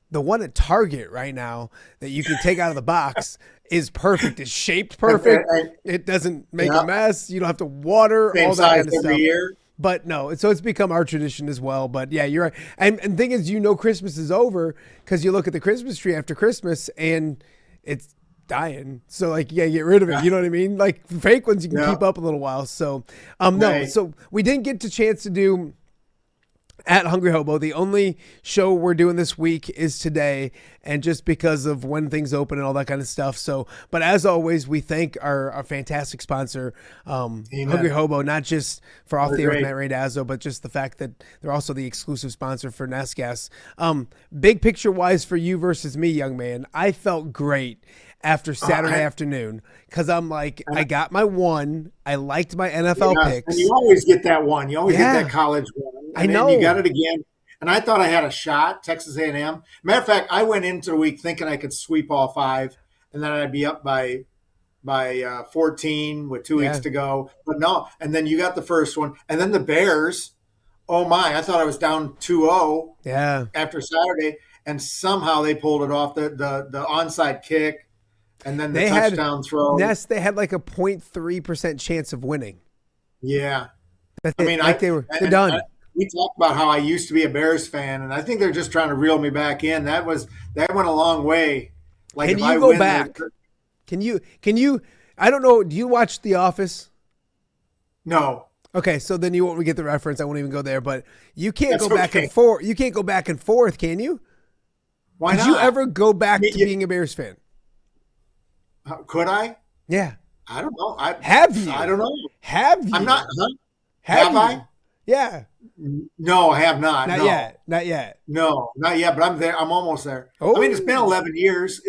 The one at Target right now that you can take out of the box is perfect. It's shaped perfect. It doesn't make a mess. You don't have to water all that kind of stuff. Year. But no, so it's become our tradition as well. But yeah, you're right. And the thing is, Christmas is over because you look at the Christmas tree after Christmas and it's dying. So like, get rid of it. You know what I mean? Like fake ones you can keep up a little while. So no, so we didn't get the chance to do at Hungry Hobo. The only show we're doing this week is today, and just because of when things open and all that kind of stuff. So, but as always, we thank our fantastic sponsor, Hungry Hobo, not just for Off the Air with Matt Randazzo, but just the fact that they're also the exclusive sponsor for Ness Guess. Big picture wise for you versus me, young man, I felt great after Saturday afternoon because I'm like, I got my one. I liked my NFL picks. And you always get that one. You always get that college one. And I know. You got it again. And I thought I had a shot, Texas A&M. Matter of fact, I went into the week thinking I could sweep all 5, and then I'd be up by 14 with 2 weeks to go. But no, and then you got the first one. And then the Bears, oh my, I thought I was down 2-0 after Saturday, and somehow they pulled it off, the onside kick. And then the touchdown throw. Ness, they had like a 0.3% chance of winning. Yeah. They're done. We talked about how I used to be a Bears fan, and I think they're just trying to reel me back in. That went a long way. Like, can you go back? Can you? I don't know. Do you watch The Office? No. Okay, so then you won't get the reference. I won't even go there. But you can't go back and forth. You can't go back and forth, can you? Why not? Did you ever go back to being a Bears fan? Could I? Yeah. I don't know. Have you? I don't know. Have you? I'm not. Have I? Yeah. No, I have not. Not yet. No, not yet. But I'm there. I'm almost there. Oh. I mean, it's been 11 years.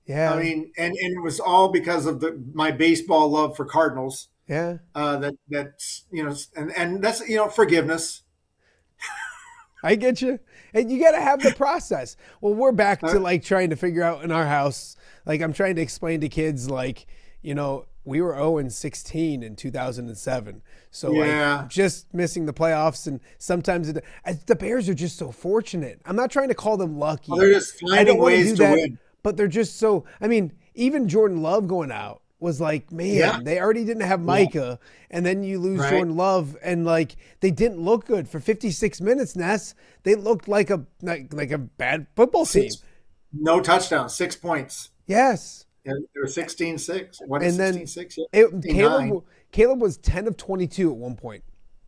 Yeah. I mean, and it was all because of my baseball love for Cardinals. Yeah. That's and that's forgiveness. I get you. And you got to have the process. Well, we're back to like trying to figure out in our house. Like I'm trying to explain to kids, like, you know, we were 0-16 in 2007. So like just missing the playoffs. And sometimes the Bears are just so fortunate. I'm not trying to call them lucky. Well, they're just finding ways to win. But they're just so, I mean, even Jordan Love going out was like, man, they already didn't have Micah. And then you lose Jordan Love, and like they didn't look good for 56 minutes, Ness. They looked like a bad football team. No touchdowns, 6 points. Yes. They were 16-6. What and is then 16-6? Caleb was 10 of 22 at one point.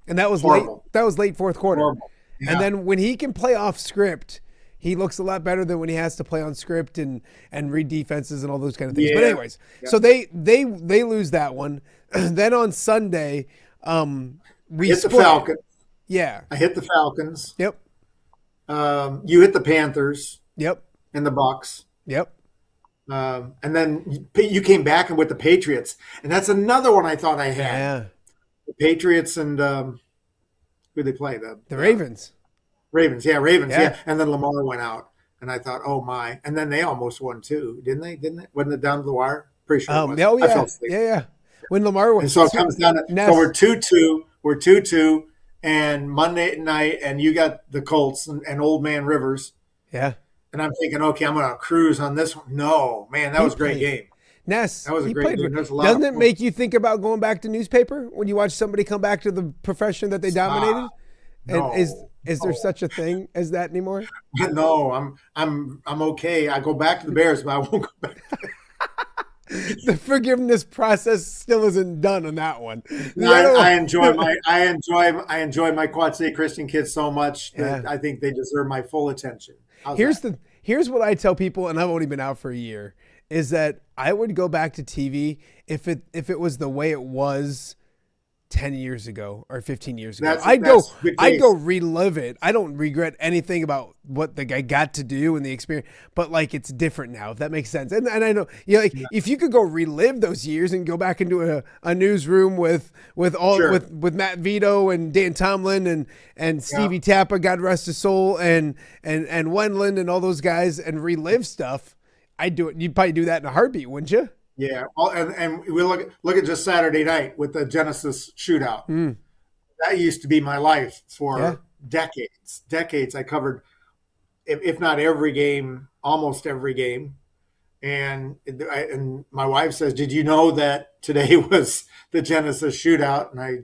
And that was Horrible. late. That was late fourth quarter. Horrible. Yeah. And then when he can play off script, he looks a lot better than when he has to play on script and read defenses and all those kind of things. Yeah. But anyways, so they lose that one. Then on Sunday, we hit split. the Falcons. Yeah. I hit the Falcons. Yep. You hit the Panthers. Yep. And the Bucks. Yep. And then you came back and with the Patriots. And that's another one I thought I had. Yeah. The Patriots and who they play? The Ravens. Ravens. Yeah. And then Lamar went out. And I thought, oh my. And then they almost won too, didn't they? Wasn't it down to the wire? Pretty sure it was. Oh, yeah. I fell asleep. Yeah. When Lamar went. And so it comes down to, so we're 2-2. We're 2-2. And Monday night, and you got the Colts and Old Man Rivers. Yeah. And I'm thinking, okay, I'm going to cruise on this one. No, man, that was a great game. Ness, that was a great game. Doesn't it make you think about going back to newspaper when you watch somebody come back to the profession that they dominated? No, and is there such a thing as that anymore? No, I'm okay. I go back to the Bears, but I won't go back. The forgiveness process still isn't done on that one. I enjoy my Quad City Christian kids so much that I think they deserve my full attention. Here's what I tell people, and I've only been out for a year, is that I would go back to TV if it was the way it was 10 years ago or 15 years ago. I'd go relive it. I don't regret anything about what the guy got to do and the experience, but like it's different now, if that makes sense. And I know, if you could go relive those years and go back into a newsroom with Matt Vito and Dan Tomlin and Stevie Tappa, God rest his soul, and Wendland and all those guys, and relive stuff, I'd do it. You'd probably do that in a heartbeat, wouldn't you? Yeah, and we look at just Saturday night with the Genesis shootout. That used to be my life for decades. Decades. I covered, if not every game, almost every game. And my wife says, "Did you know that today was the Genesis shootout?" And I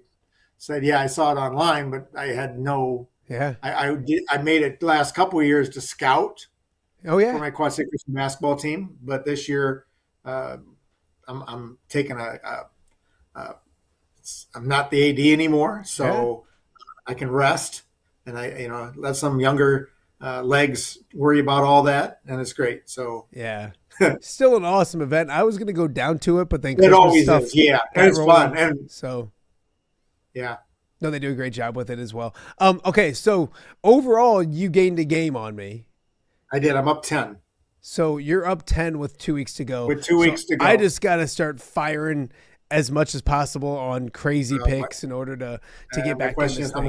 said, "Yeah, I saw it online, but I had no." Yeah. I made it the last couple of years to scout. Oh yeah. For my Quad City Christian basketball team, but this year. I'm taking I'm not the AD anymore, so I can rest, and I let some younger legs worry about all that, and it's great. So yeah, still an awesome event. I was going to go down to it, but then it always is. Yeah, it's fun, and so yeah. No, they do a great job with it as well. Okay, so overall, you gained a game on me. I did. I'm up 10. So you're up 10 with 2 weeks to go. With 2 weeks to go. I just got to start firing as much as possible on crazy picks in order to get back. My question is, how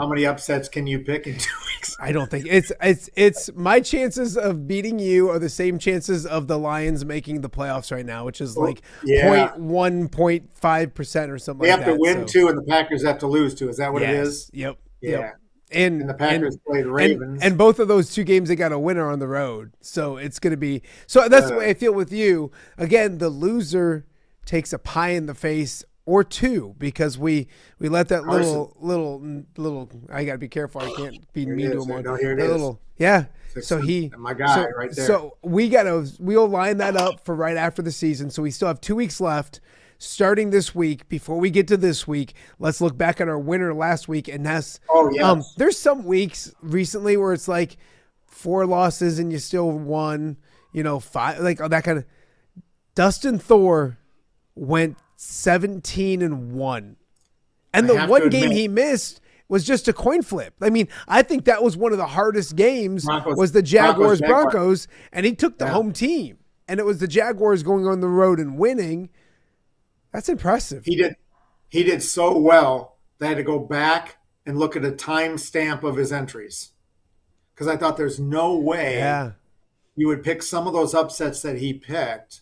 many upsets can you pick in 2 weeks? I don't think it's my chances of beating you are the same chances of the Lions making the playoffs right now, which is like 0.1.5% or something. They have to win 2, and the Packers have to lose 2. Is that what it is? Yep. Yeah. Yep. And the Packers played Ravens. And both of those 2 games, they got a winner on the road. So it's going to be – so that's the way I feel with you. Again, the loser takes a pie in the face or 2 because we let that little – I got to be careful. I can't be mean to him. No, here it is. Yeah. So my guy right there. So we'll line that up for right after the season. So we still have 2 weeks left. Starting this week, before we get to this week, let's look back at our winner last week. And that's, there's some weeks recently where it's like 4 losses and you still won, 5, like that kind of. Dustin Thor went 17-1. And the one game he missed was just a coin flip. I mean, I think that was one of the hardest games was the Jaguars-Broncos, and he took the home team. And it was the Jaguars going on the road and winning. That's impressive. He did so well. They had to go back and look at a timestamp of his entries, because I thought there's no way you would pick some of those upsets that he picked.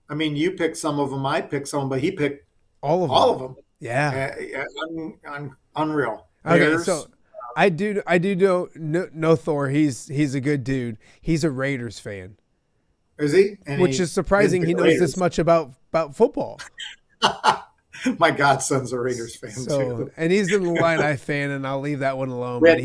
I mean, you picked some of them, I picked some, but he picked all of them. Yeah, unreal. Okay, Bears, so I do know Thor. He's a good dude. He's a Raiders fan. Is he? And which is surprising. He knows this much about football. My godson's a Raiders fan too. And he's an Illini fan, and I'll leave that one alone. But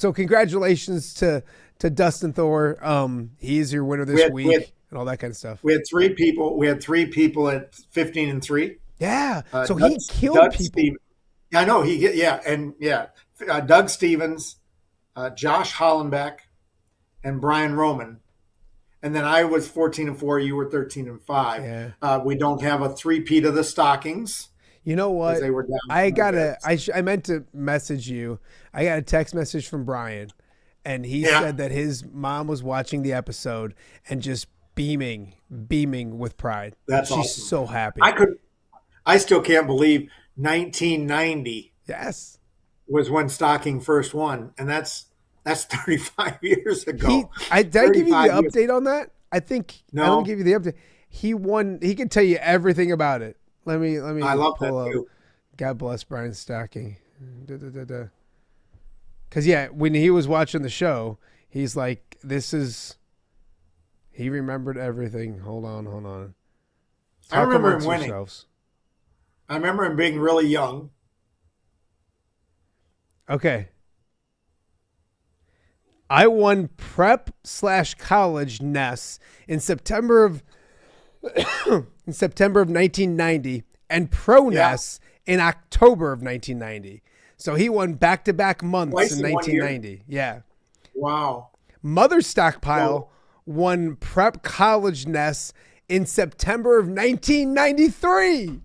so congratulations to Dustin Thor. He's your winner this week and all that kind of stuff. We had three people. We had 3 people at 15-3. Yeah. So he killed people. I know Doug Stevens, Josh Hollenbeck, and Brian Roman. And then I was 14-4. You were 13-5. Yeah. We don't have a three-peat of the stockings. You know what? They were down. I meant to message you. I got a text message from Brian, and he said that his mom was watching the episode and just beaming with pride. That's She's awesome. So happy. I still can't believe 1990. Yes. Was when stocking first won, and that's 35 years ago. Did I give you the update on that? I think no. I don't give you the update. He won. He can tell you everything about it. Let me. I love that too. God bless Brian Stocking. Because when he was watching the show, he's like, "This is." He remembered everything. Hold on. I remember him winning. I remember him being really young. Okay. I won prep/college Ness in September of 1990 and pro Ness in October of 1990. So he won back-to-back months in 1990. Yeah. Wow. Mother Stockpile won prep college Ness in September of 1993.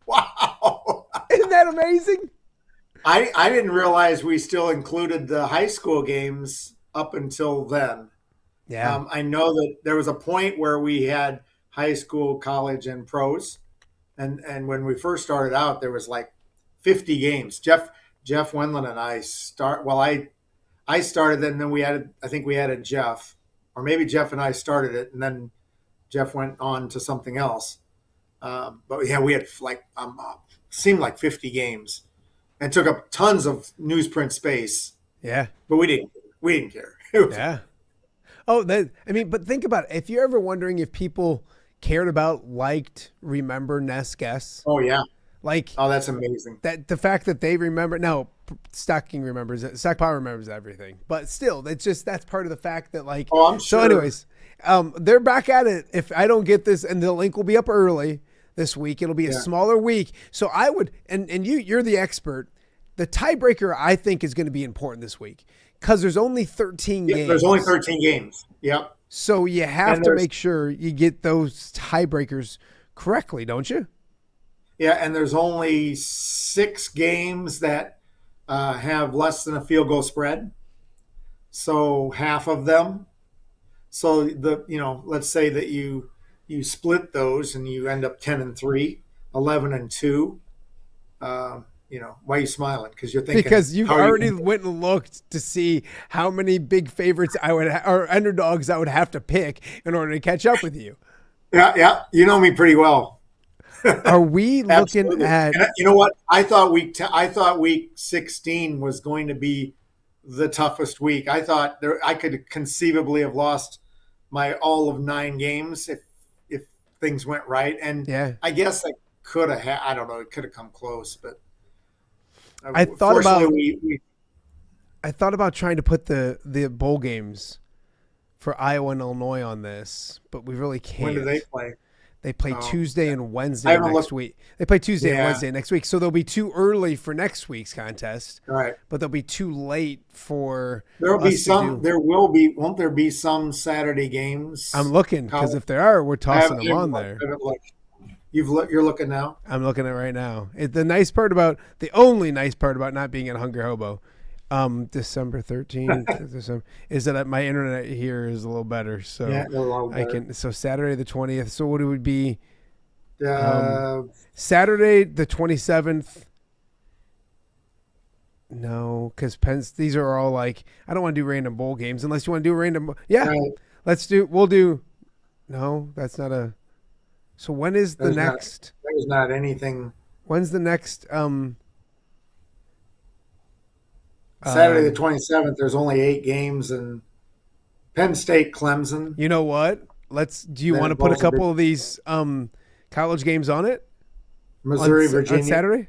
Wow. Isn't that amazing? I didn't realize we still included the high school games up until then. Yeah. I know that there was a point where we had high school, college, and pros. And when we first started out, there was like 50 games. Jeff Wendland and I I started it, and then I think we added Jeff. Or maybe Jeff and I started it, and then Jeff went on to something else. But yeah, we had seemed like 50 games. And took up tons of newsprint space. Yeah. But we didn't care. Yeah. Oh, but think about it. If you're ever wondering if people cared about, liked, remember Ness Guess. Oh, yeah. Oh, that's amazing. That the fact that they remember. No, Stocking remembers it. Stockpile remembers everything. But still, that's part of the fact that Oh, I'm sure. So anyways, they're back at it. If I don't get this, and the link will be up early this week. It'll be a smaller week. So I would, and you're the expert. The tiebreaker, I think, is going to be important this week because there's only 13 games. There's only 13 games. Yep. So you have to make sure you get those tiebreakers correctly, don't you? Yeah, and there's only 6 games that have less than a field goal spread. So half of them. So let's say that you split those and you end up 10-3, 11-2. Why are you smiling? Because you're thinking. Because you've already went and looked to see how many big favorites or underdogs I would have to pick in order to catch up with you. Yeah. You know me pretty well. Are we looking at? And you know what? I thought week 16 was going to be the toughest week. I thought I could conceivably have lost my all of 9 games if things went right. And I guess I could have. I don't know. It could have come close, but. I thought about trying to put the bowl games for Iowa and Illinois on this, but we really can't. When do they play? They play Tuesday and Wednesday next week. They play Tuesday and Wednesday next week, so they'll be too early for next week's contest. Right. But they'll be too late for. There'll be some. There will be. Won't there be some Saturday games? I'm looking because if there are, we're tossing them on there. You're looking now? I'm looking at it right now. The only nice part about not being at Hungry Hobo, December 13th, is that my internet here is a little better. So I can. So Saturday the 20th. So what it would be? Saturday the 27th No, because these are all like, I don't want to do random bowl games unless you want to do a random. Yeah, Right. we'll do. No, that's not a. So when is the next? There's not anything. When's the next? Saturday the 27th. There's only 8 games, and Penn State, Clemson. You know what? Do you Then want to put a Bowls couple of these college games on it? Missouri, Virginia. On Saturday?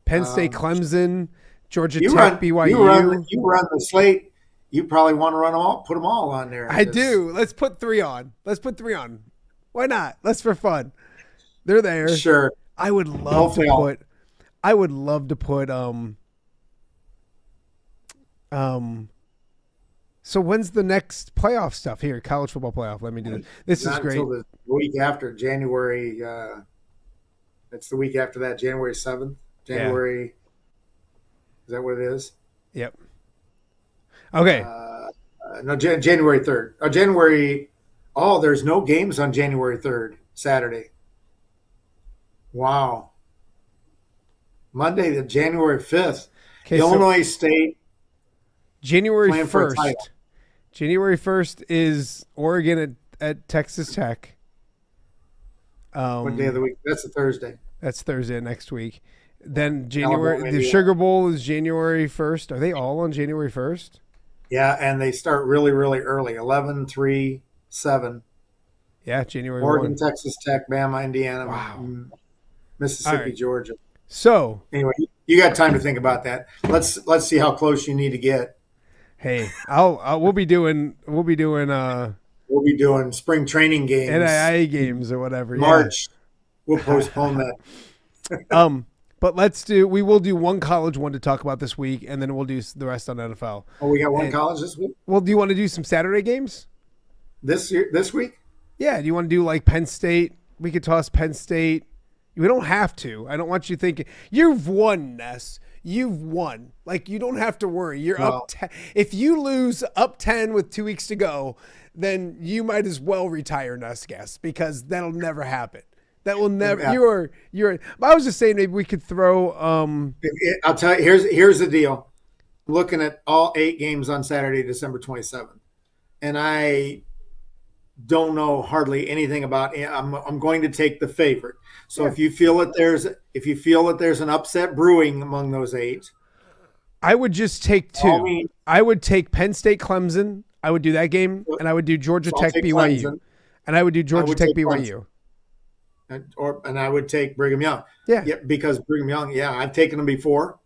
Penn State, Clemson, Georgia You Tech, run, BYU. you run the slate. You probably want to run them all, put them all on there. I do. Let's put 3 on. Why not? Let's for fun. They're there. Sure. I would love to put so when's the next playoff stuff here? College football playoff. Let me do this. This is great. Until the week after January. It's the week after that, January 7th. January. Is that what it is? Yep. Okay. No, January 3rd. January. Oh, there's no games on January 3rd, Saturday. Wow. Monday, the January 5th. Okay, Illinois State. January playing for a 1st. title. January 1st is Oregon at Texas Tech. What day of the week? That's a Thursday. That's Thursday next week. Then Alabama, the Sugar Bowl is January 1st. Are they all on January 1st? Yeah, and they start really, really early. 11, 3, 7. Yeah, January Oregon, 1. Texas Tech, Bama, Indiana, Wow. Mississippi, All right. Georgia. So, Anyway, you got time to think about that. Let's see how close you need to get. hey, we'll be doing We'll be doing spring training games. NIA games or whatever. March. We'll postpone that. Yeah. But we will do one college one to talk about this week, and then we'll do the rest on NFL. Oh, we got one college this week? Well, do you want to do some Saturday games? This week? Yeah. Do you want to do like Penn State? We could toss Penn State. We don't have to. I don't want you thinking you've won, Ness. You've won. Like, you don't have to worry. You're up 10. If you lose up 10 with 2 weeks to go, then you might as well retire, Ness Guess, because that'll never happen. That will never. Yeah. You're. I was just saying maybe we could throw. I'll tell you. Here's the deal. I'm looking at all 8 games on Saturday, December 27th, and I don't know hardly anything about. I'm going to take the favorite. So if you feel that there's an upset brewing among those 8, I would just take 2. I would take Penn State, Clemson. I would do that game, and I would do Georgia Tech, BYU, Clemson. And I would do Georgia Tech, BYU. And I would take Brigham Young. Yeah, because Brigham Young. Yeah, I've taken them before.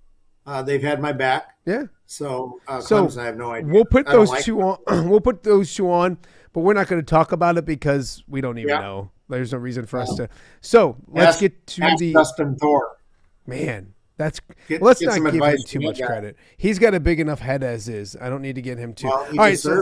They've had my back. Yeah. So Clemson, I have no idea. We'll put those two on. We'll put those 2 on, but we're not going to talk about it because we don't even know. There's no reason for us to. So let's get to the Dustin Thor. Man, let's not give him too much guy. credit. He's got a big enough head as is. I don't need to get him too. Well, All right, so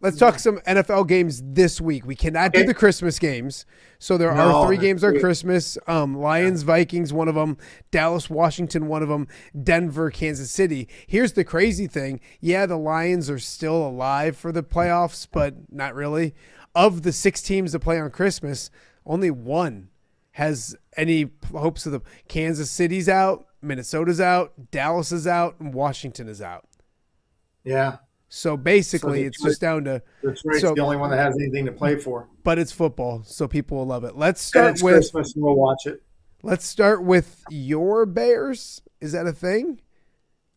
let's talk some NFL games this week. We cannot do the Christmas games. So there are 3 games on Christmas. Lions, Vikings, one of them. Dallas, Washington, one of them. Denver, Kansas City. Here's the crazy thing. Yeah, the Lions are still alive for the playoffs, but not really. Of the 6 teams that play on Christmas, only 1 has any hopes of the. Kansas City's out, Minnesota's out, Dallas is out, and Washington is out. Yeah. So basically, it's just down to. Detroit's the only one that has anything to play for. But it's football, so people will love it. Let's start with Christmas, and we'll watch it. Let's start with your Bears. Is that a thing?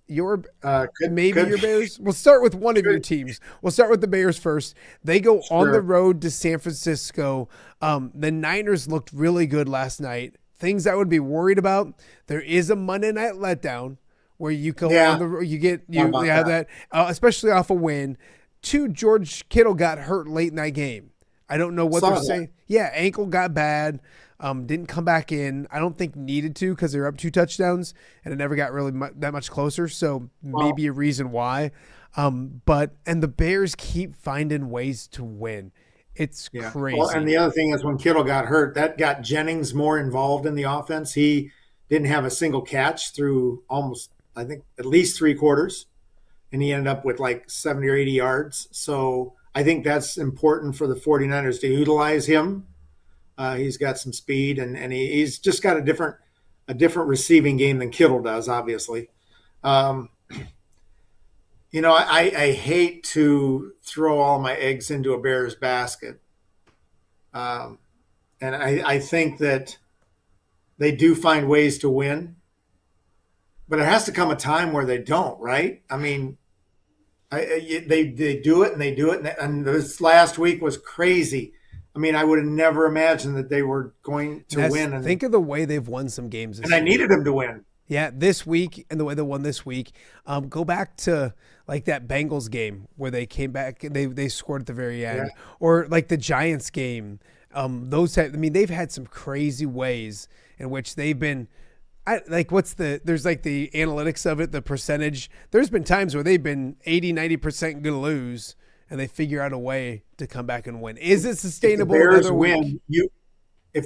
Your Bears. We'll start with one of your teams. We'll start with the Bears first. They go on the road to San Francisco. The Niners looked really good last night. Things I would be worried about. There is a Monday night letdown where you go on the road. You have that, especially off a win. 2, George Kittle got hurt late in that game. I don't know what they're saying. Yeah, ankle got bad. Didn't come back in. I don't think needed to because they're up 2 touchdowns and it never got really that much closer. So maybe a reason why. And the Bears keep finding ways to win. It's crazy. Well, and the other thing is when Kittle got hurt, that got Jennings more involved in the offense. He didn't have a single catch through almost, I think, at least 3 quarters. And he ended up with like 70 or 80 yards. So I think that's important for the 49ers to utilize him. He's got some speed and he's just got a different receiving game than Kittle does, obviously. I hate to throw all my eggs into a Bears basket. And I think that they do find ways to win, but it has to come a time where they don't, right? I mean, they do it and they do it. And this last week was crazy. I mean, I would have never imagined that they were going to win. And think of the way they've won some games this and I year. needed them to win. Yeah, this week and the way they won this week. Go back to like that Bengals game where they came back and they scored at the very end, or like the Giants game. They've had some crazy ways in which they've been. There's like the analytics of it, the percentage. There's been times where they've been 80-90% going to lose, and they figure out a way to come back and win. Is it sustainable? If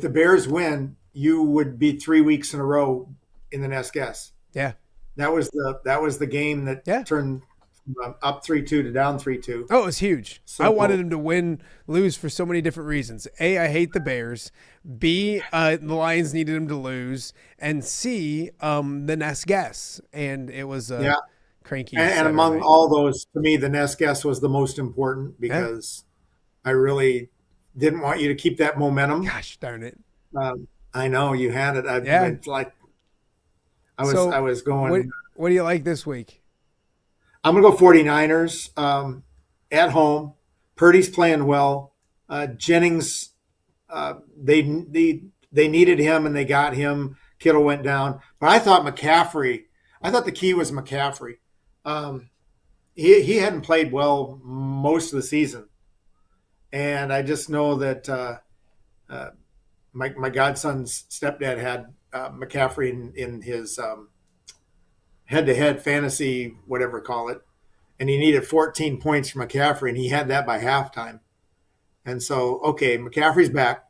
the Bears win, you would be 3 weeks in a row in the Ness Guess. Yeah, that was the game that turned up 3-2 to down 3-2. Oh, it was huge. So, I wanted him to lose for so many different reasons. A, I hate the Bears. B, the Lions needed him to lose. And C, the Ness Guess. And it was cranky. And among all those, to me, the Ness Guess was the most important because I really didn't want you to keep that momentum. Gosh darn it. I know you had it. I was going. What do you like this week? I'm going to go 49ers at home. Purdy's playing well. Jennings, they needed him and they got him. Kittle went down. But I thought the key was McCaffrey. He hadn't played well most of the season. And I just know that my godson's stepdad had McCaffrey in his head-to-head fantasy, whatever call it, and he needed 14 points from McCaffrey, and he had that by halftime. And so, McCaffrey's back.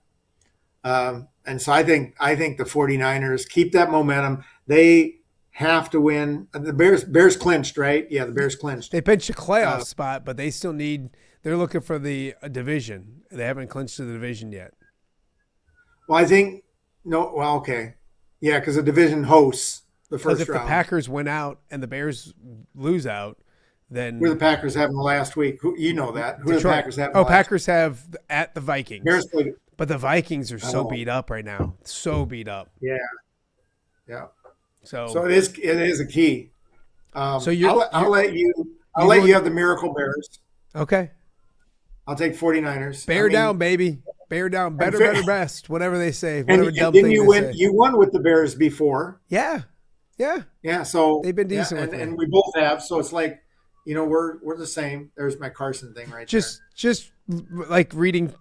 And so I think the 49ers keep that momentum. They have to win. The Bears clinched, right? Yeah, the Bears clinched. They pinched a playoff spot, but they still they're looking for the division. They haven't clinched the division yet. Well, yeah, because the division hosts the first round. Because if the Packers win out and the Bears lose out, then who are the Packers having the last week? You know that. Who are the Packers having? Packers have at the Vikings. Bears played. But the Vikings are so beat up right now. So beat up. Yeah. Yeah. So it is a key. I'll let you have the Miracle Bears. Okay. I'll take 49ers. Bear down, baby. Bear down. Better, best. Whatever they say. Whatever dumb thing they say. You won with the Bears before. Yeah. Yeah. Yeah. So they've been decent with and we both have. So it's like, we're the same. There's my Carson thing right there. Just like reading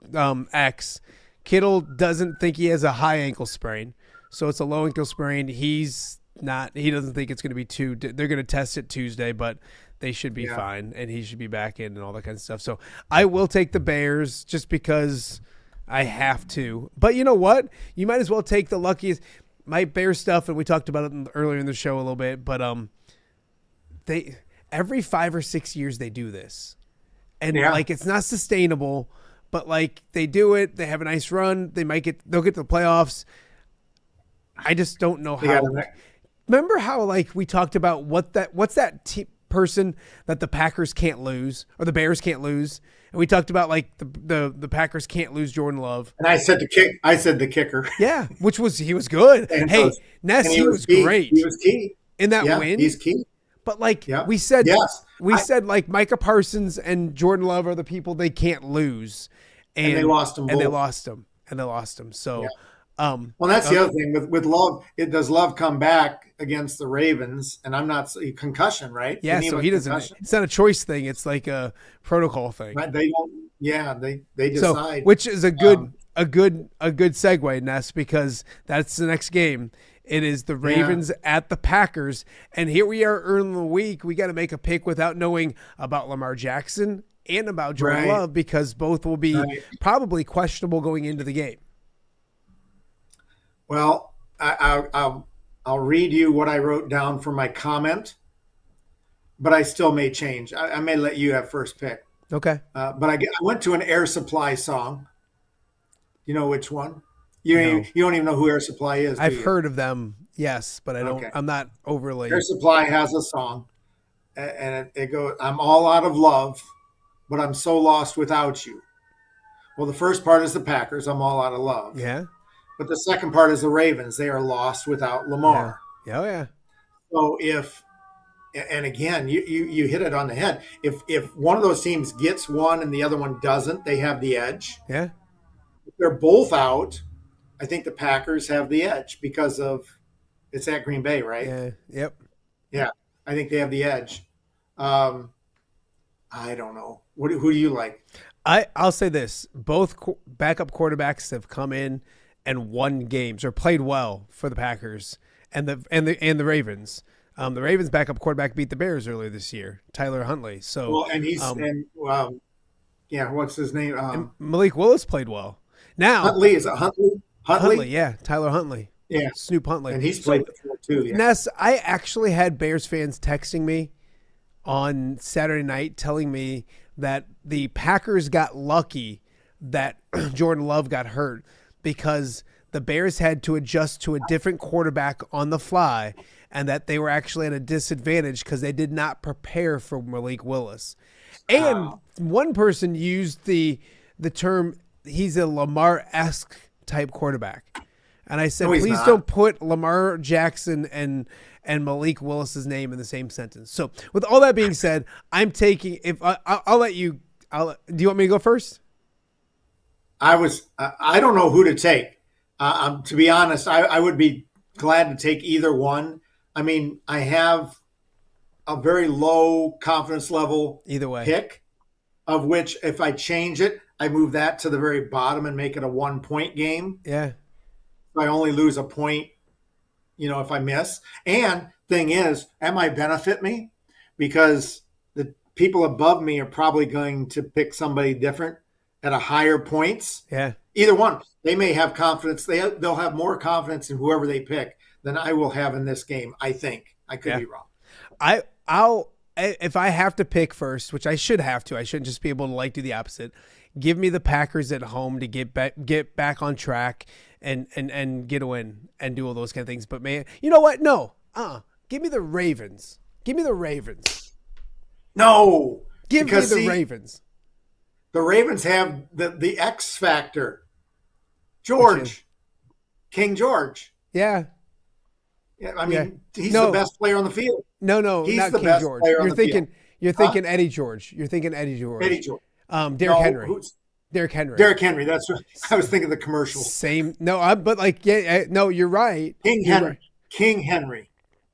X, Kittle doesn't think he has a high ankle sprain. So it's a low ankle sprain. He doesn't think it's going to be they're going to test it Tuesday, but they should be fine and he should be back in and all that kind of stuff. So I will take the Bears just because I have to. But you know what? You might as well take the luckiest. My Bears stuff, and we talked about it earlier in the show a little bit, but they every 5 or 6 years they do this. And it's not sustainable, but they do it, they have a nice run, they'll get to the playoffs. I just don't know how. Remember how we talked about what's that person that the Packers can't lose or the Bears can't lose, and we talked about the Packers can't lose Jordan Love. And I said the kicker. Yeah, he was good. Ness, he was great. He was key in that win. He's key. But we said, Micah Parsons and Jordan Love are the people they can't lose, and they lost them. And they lost them. So. Yeah. Well, that's the other thing with Love. Does Love come back against the Ravens? And I'm not concussion, right? Yeah, so he doesn't. Concussion? It's not a choice thing. It's like a protocol thing. Right? They don't. Yeah, they decide. Which is a good segue, Ness, because that's the next game. It is the Ravens at the Packers, and here we are early in the week. We got to make a pick without knowing about Lamar Jackson and about Jordan Love because both will be probably questionable going into the game. Well, I'll read you what I wrote down for my comment, but I still may change. I may let you have first pick. Okay. But I went to an Air Supply song. You know which one? You don't even know who Air Supply is. I've heard of them. Yes, but I don't. Okay. I'm not overly. Air Supply has a song, and it goes, "I'm all out of love, but I'm so lost without you." Well, the first part is the Packers. I'm all out of love. Yeah. But the second part is the Ravens. They are lost without Lamar. Yeah. Oh yeah. So and again, you hit it on the head. If one of those teams gets one and the other one doesn't, they have the edge. Yeah. If they're both out, I think the Packers have the edge because of it's at Green Bay, right? Yeah. Yep. Yeah, I think they have the edge. I don't know. Who do you like? I'll say this: both backup quarterbacks have come in and won games or played well for the Packers and the Ravens. The Ravens' backup quarterback beat the Bears earlier this year, Tyler Huntley. So, Well, and he's what's his name? and Malik Willis played well. Now Huntley, is it Huntley? Huntley, yeah, Tyler Huntley, Yeah, Snoop Huntley, and he's played before too. Yeah. Ness, I actually had Bears fans texting me on Saturday night telling me that the Packers got lucky that Jordan Love got hurt because the Bears had to adjust to a different quarterback on the fly and that they were actually at a disadvantage because they did not prepare for Malik Willis. And one person used the term, he's a Lamar-esque type quarterback. And I said, please don't put Lamar Jackson and Malik Willis's name in the same sentence. So with all that being said, I'm taking, I'll let you, do you want me to go first? I don't know who to take. To be honest, I would be glad to take either one. I mean, I have a very low confidence level Either way. pick, of which if I change it, I move that to the very bottom and make it a 1-point game. Yeah. So I only lose a point, if I miss. And thing is, that might benefit me because the people above me are probably going to pick somebody different at a higher points. Yeah. Either one. They may have confidence. They'll have more confidence in whoever they pick than I will have in this game, I think. I could be wrong. I'll if I have to pick first, which I should have to, I shouldn't just be able to do the opposite. Give me the Packers at home to get back on track and get a win and do all those kind of things. But man, you know what? No. Give me the Ravens. Give me the Ravens. No. Give me the Ravens. The Ravens have the X factor. George. King George. Yeah. Yeah, I mean, he's the best player on the field. No, he's not the King best George. player on You're the thinking field. you're thinking Eddie George. You're thinking Eddie George. Eddie George. Derrick Henry. Derrick Henry. Derrick Henry. That's what I was thinking. The commercial. Same. No, no, you're right. King Henry. Right. King Henry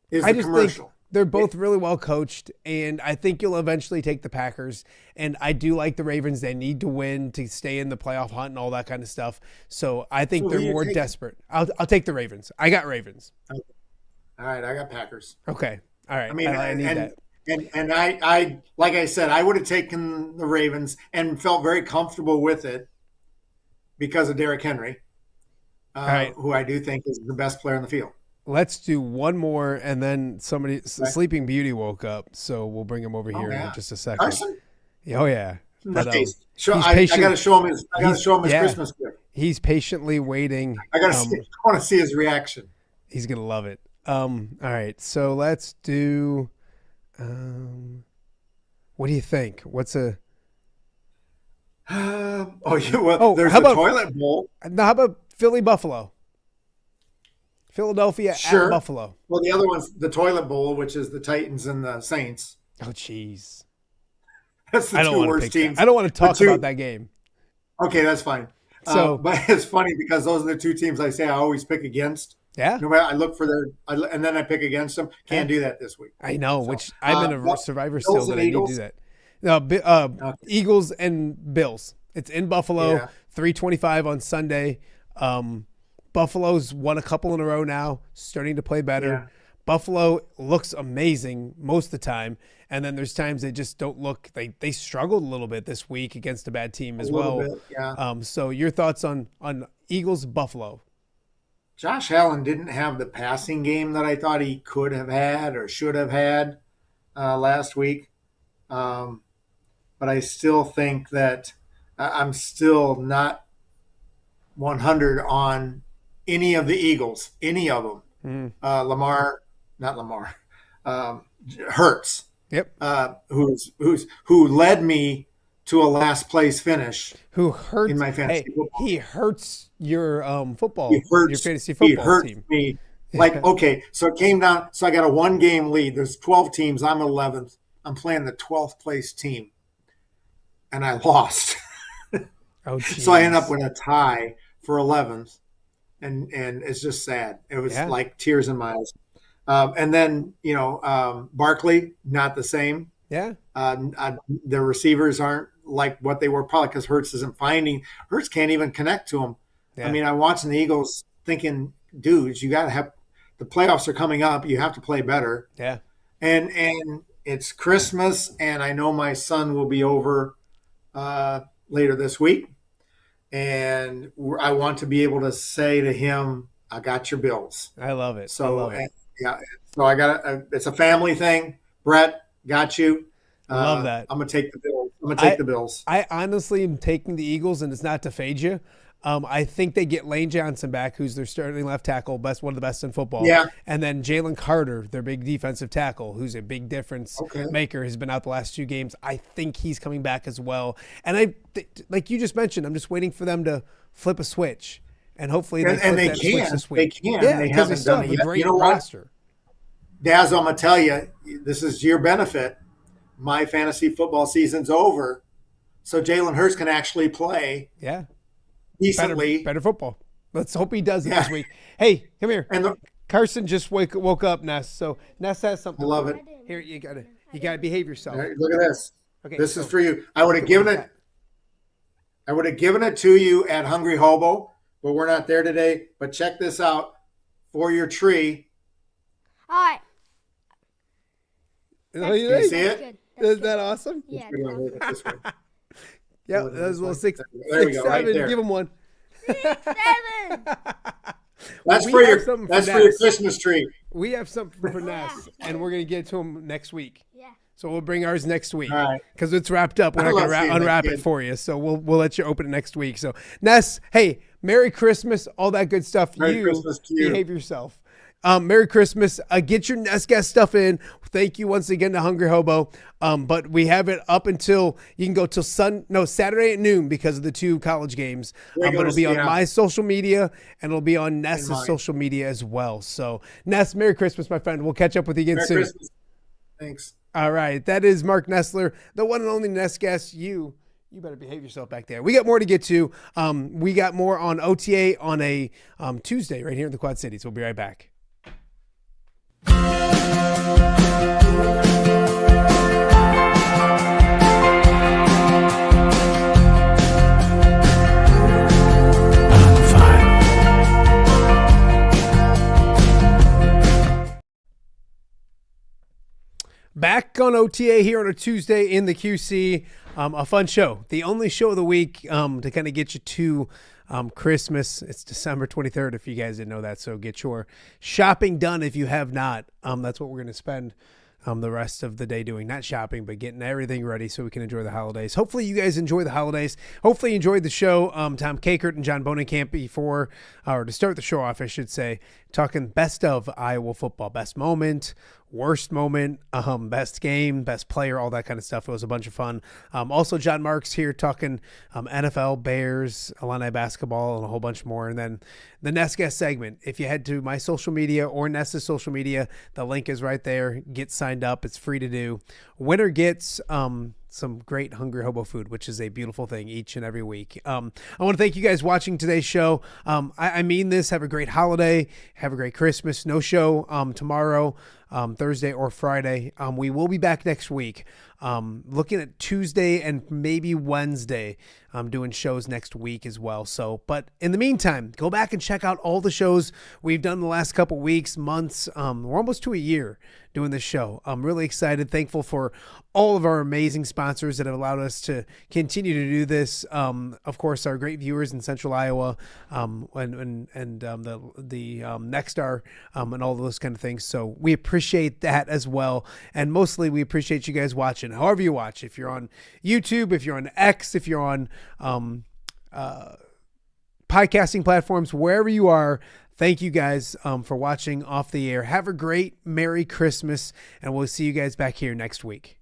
is the commercial. Think they're both really well coached, and I think you'll eventually take the Packers. And I do like the Ravens. They need to win to stay in the playoff hunt and all that kind of stuff. So I think they're more desperate. I'll take the Ravens. I got Ravens. Okay. All right, I got Packers. Okay. All right. I mean, I need that. And I like I said, I would have taken the Ravens and felt very comfortable with it because of Derrick Henry, who I do think is the best player on the field. Let's do one more, and then Sleeping Beauty woke up, so we'll bring him over here in just a second. Carson? Oh yeah. But, I got to show him his. I got to show him his Christmas gift. He's patiently waiting. I want to see his reaction. He's gonna love it. All right, so let's do. What do you think? What's a? There's the toilet bowl. No, how about Philly Buffalo? Philadelphia at Buffalo. Well, the other one's the toilet bowl, which is the Titans and the Saints. Oh, jeez. That's the two worst teams. I don't want to talk about that game. Okay, that's fine. So, but it's funny because those are the two teams I always pick against. Yeah. No matter, I look for and then I pick against them. Can't do that this week. I know, which I'm in a survivor still that I need to do that. No, Eagles and Bills. It's in Buffalo, 3:25 on Sunday. Buffalo's won a couple in a row now, starting to play better. Yeah. Buffalo looks amazing most of the time, and then there's times they just don't look. They struggled a little bit this week against a bad team as well. Bit, yeah. So your thoughts on Eagles Buffalo? Josh Allen didn't have the passing game that I thought he could have had or should have had last week, but I still think that I'm still not 100 on any of the Eagles, any of them. Hurts. Yep. Who led me to a last place finish. Who hurts in my fantasy football? He hurts your football. Your fantasy He football hurts team. me. Like, okay, so it came down. So I got a 1-game lead. There's 12 teams. I'm 11th. I'm playing the 12th place team, and I lost. Oh, so I end up with a tie for 11th, and it's just sad. It was like tears in my eyes. And then Barkley, not the same. Yeah. The receivers aren't like what they were, probably because Hurts isn't finding. Hurts can't even connect to them. Yeah. I mean, I'm watching the Eagles thinking, dudes, you got to have – the playoffs are coming up. You have to play better. Yeah. And it's Christmas, and I know my son will be over later this week. And I want to be able to say to him, I got your bills. I love it. So, I love it. Yeah. So I got it's a family thing. Brett, got you. I love that. I'm going to take the bills. I'm going to take the bills. I honestly am taking the Eagles, and it's not to fade you. I think they get Lane Johnson back, who's their starting left tackle, one of the best in football. Yeah. And then Jalen Carter, their big defensive tackle, who's a big difference maker, has been out the last 2 games. I think he's coming back as well. And like you just mentioned, I'm just waiting for them to flip a switch, and hopefully they flip that switch this week. They can. Yeah, they because they haven't still done have it a yet. great You know roster. Daz, I'm going to tell you, this is your benefit. My fantasy football season's over, so Jalen Hurts can actually play. Yeah. Decently. Better football. Let's hope he does it this week. Hey, come here. And Carson just woke up, Ness. So Ness has something. I love it. Here, you gotta behave yourself. Right, look at this. Okay, this is for you. I would have given it to you at Hungry Hobo, but we're not there today. But check this out for your tree. All right. Can you see it? Isn't that awesome? Yeah. Yeah, that was a little 6, there we go, 7. right there. Give him one. 6, 7. That's for your Christmas tree. We have something for Ness, and we're gonna get it to him next week. Yeah. So we'll bring ours next week. All right. Because it's wrapped up. We're not gonna unwrap it for you. So we'll let you open it next week. So Ness, hey, Merry Christmas, all that good stuff. Merry Christmas to you. Behave yourself. Merry Christmas. Get your Ness Guess stuff in. Thank you once again to Hungry Hobo. But we have it up until you can go till Saturday at noon because of the 2 college games. But it'll be on my social media, and it'll be on Ness's social media as well. So Ness, Merry Christmas, my friend. We'll catch up with you again soon. Merry Christmas. Thanks. All right. That is Marc Nesseler, the one and only Ness Guess. You better behave yourself back there. We got more to get to. We got more on OTA on a Tuesday right here in the Quad Cities. We'll be right back. Back on OTA here on a Tuesday in the QC. A fun show. The only show of the week to kind of get you to Christmas. It's December 23rd, if you guys didn't know that. So get your shopping done if you have not. That's what we're going to spend the rest of the day doing. Not shopping, but getting everything ready so we can enjoy the holidays. Hopefully you guys enjoy the holidays. Hopefully you enjoyed the show. Tom Kakert and John Bohnenkamp to start the show off, I should say, talking best of Iowa football. Best moment, worst moment, best game, best player, all that kind of stuff. It was a bunch of fun. Also, John Marx here talking NFL, Bears, Illini basketball, and a whole bunch more. And then the Ness Guess segment. If you head to my social media or Ness's social media, the link is right there. Get signed up. It's free to do. Winner gets some great Hungry Hobo food, which is a beautiful thing each and every week. I want to thank you guys watching today's show. I mean this. Have a great holiday. Have a great Christmas. No show tomorrow, Thursday or Friday. We will be back next week. Looking at Tuesday and maybe Wednesday. Doing shows next week as well. But in the meantime, go back and check out all the shows we've done the last couple weeks, months. We're almost to a year doing this show. I'm really excited, thankful for all of our amazing sponsors that have allowed us to continue to do this. Of course, our great viewers in Central Iowa, and the Nexstar, and all those kind of things. So we appreciate that as well. And mostly we appreciate you guys watching, however you watch. If you're on YouTube, if you're on X, if you're on podcasting platforms, wherever you are, thank you guys for watching Off the Air. Have a great Merry Christmas, and we'll see you guys back here next week.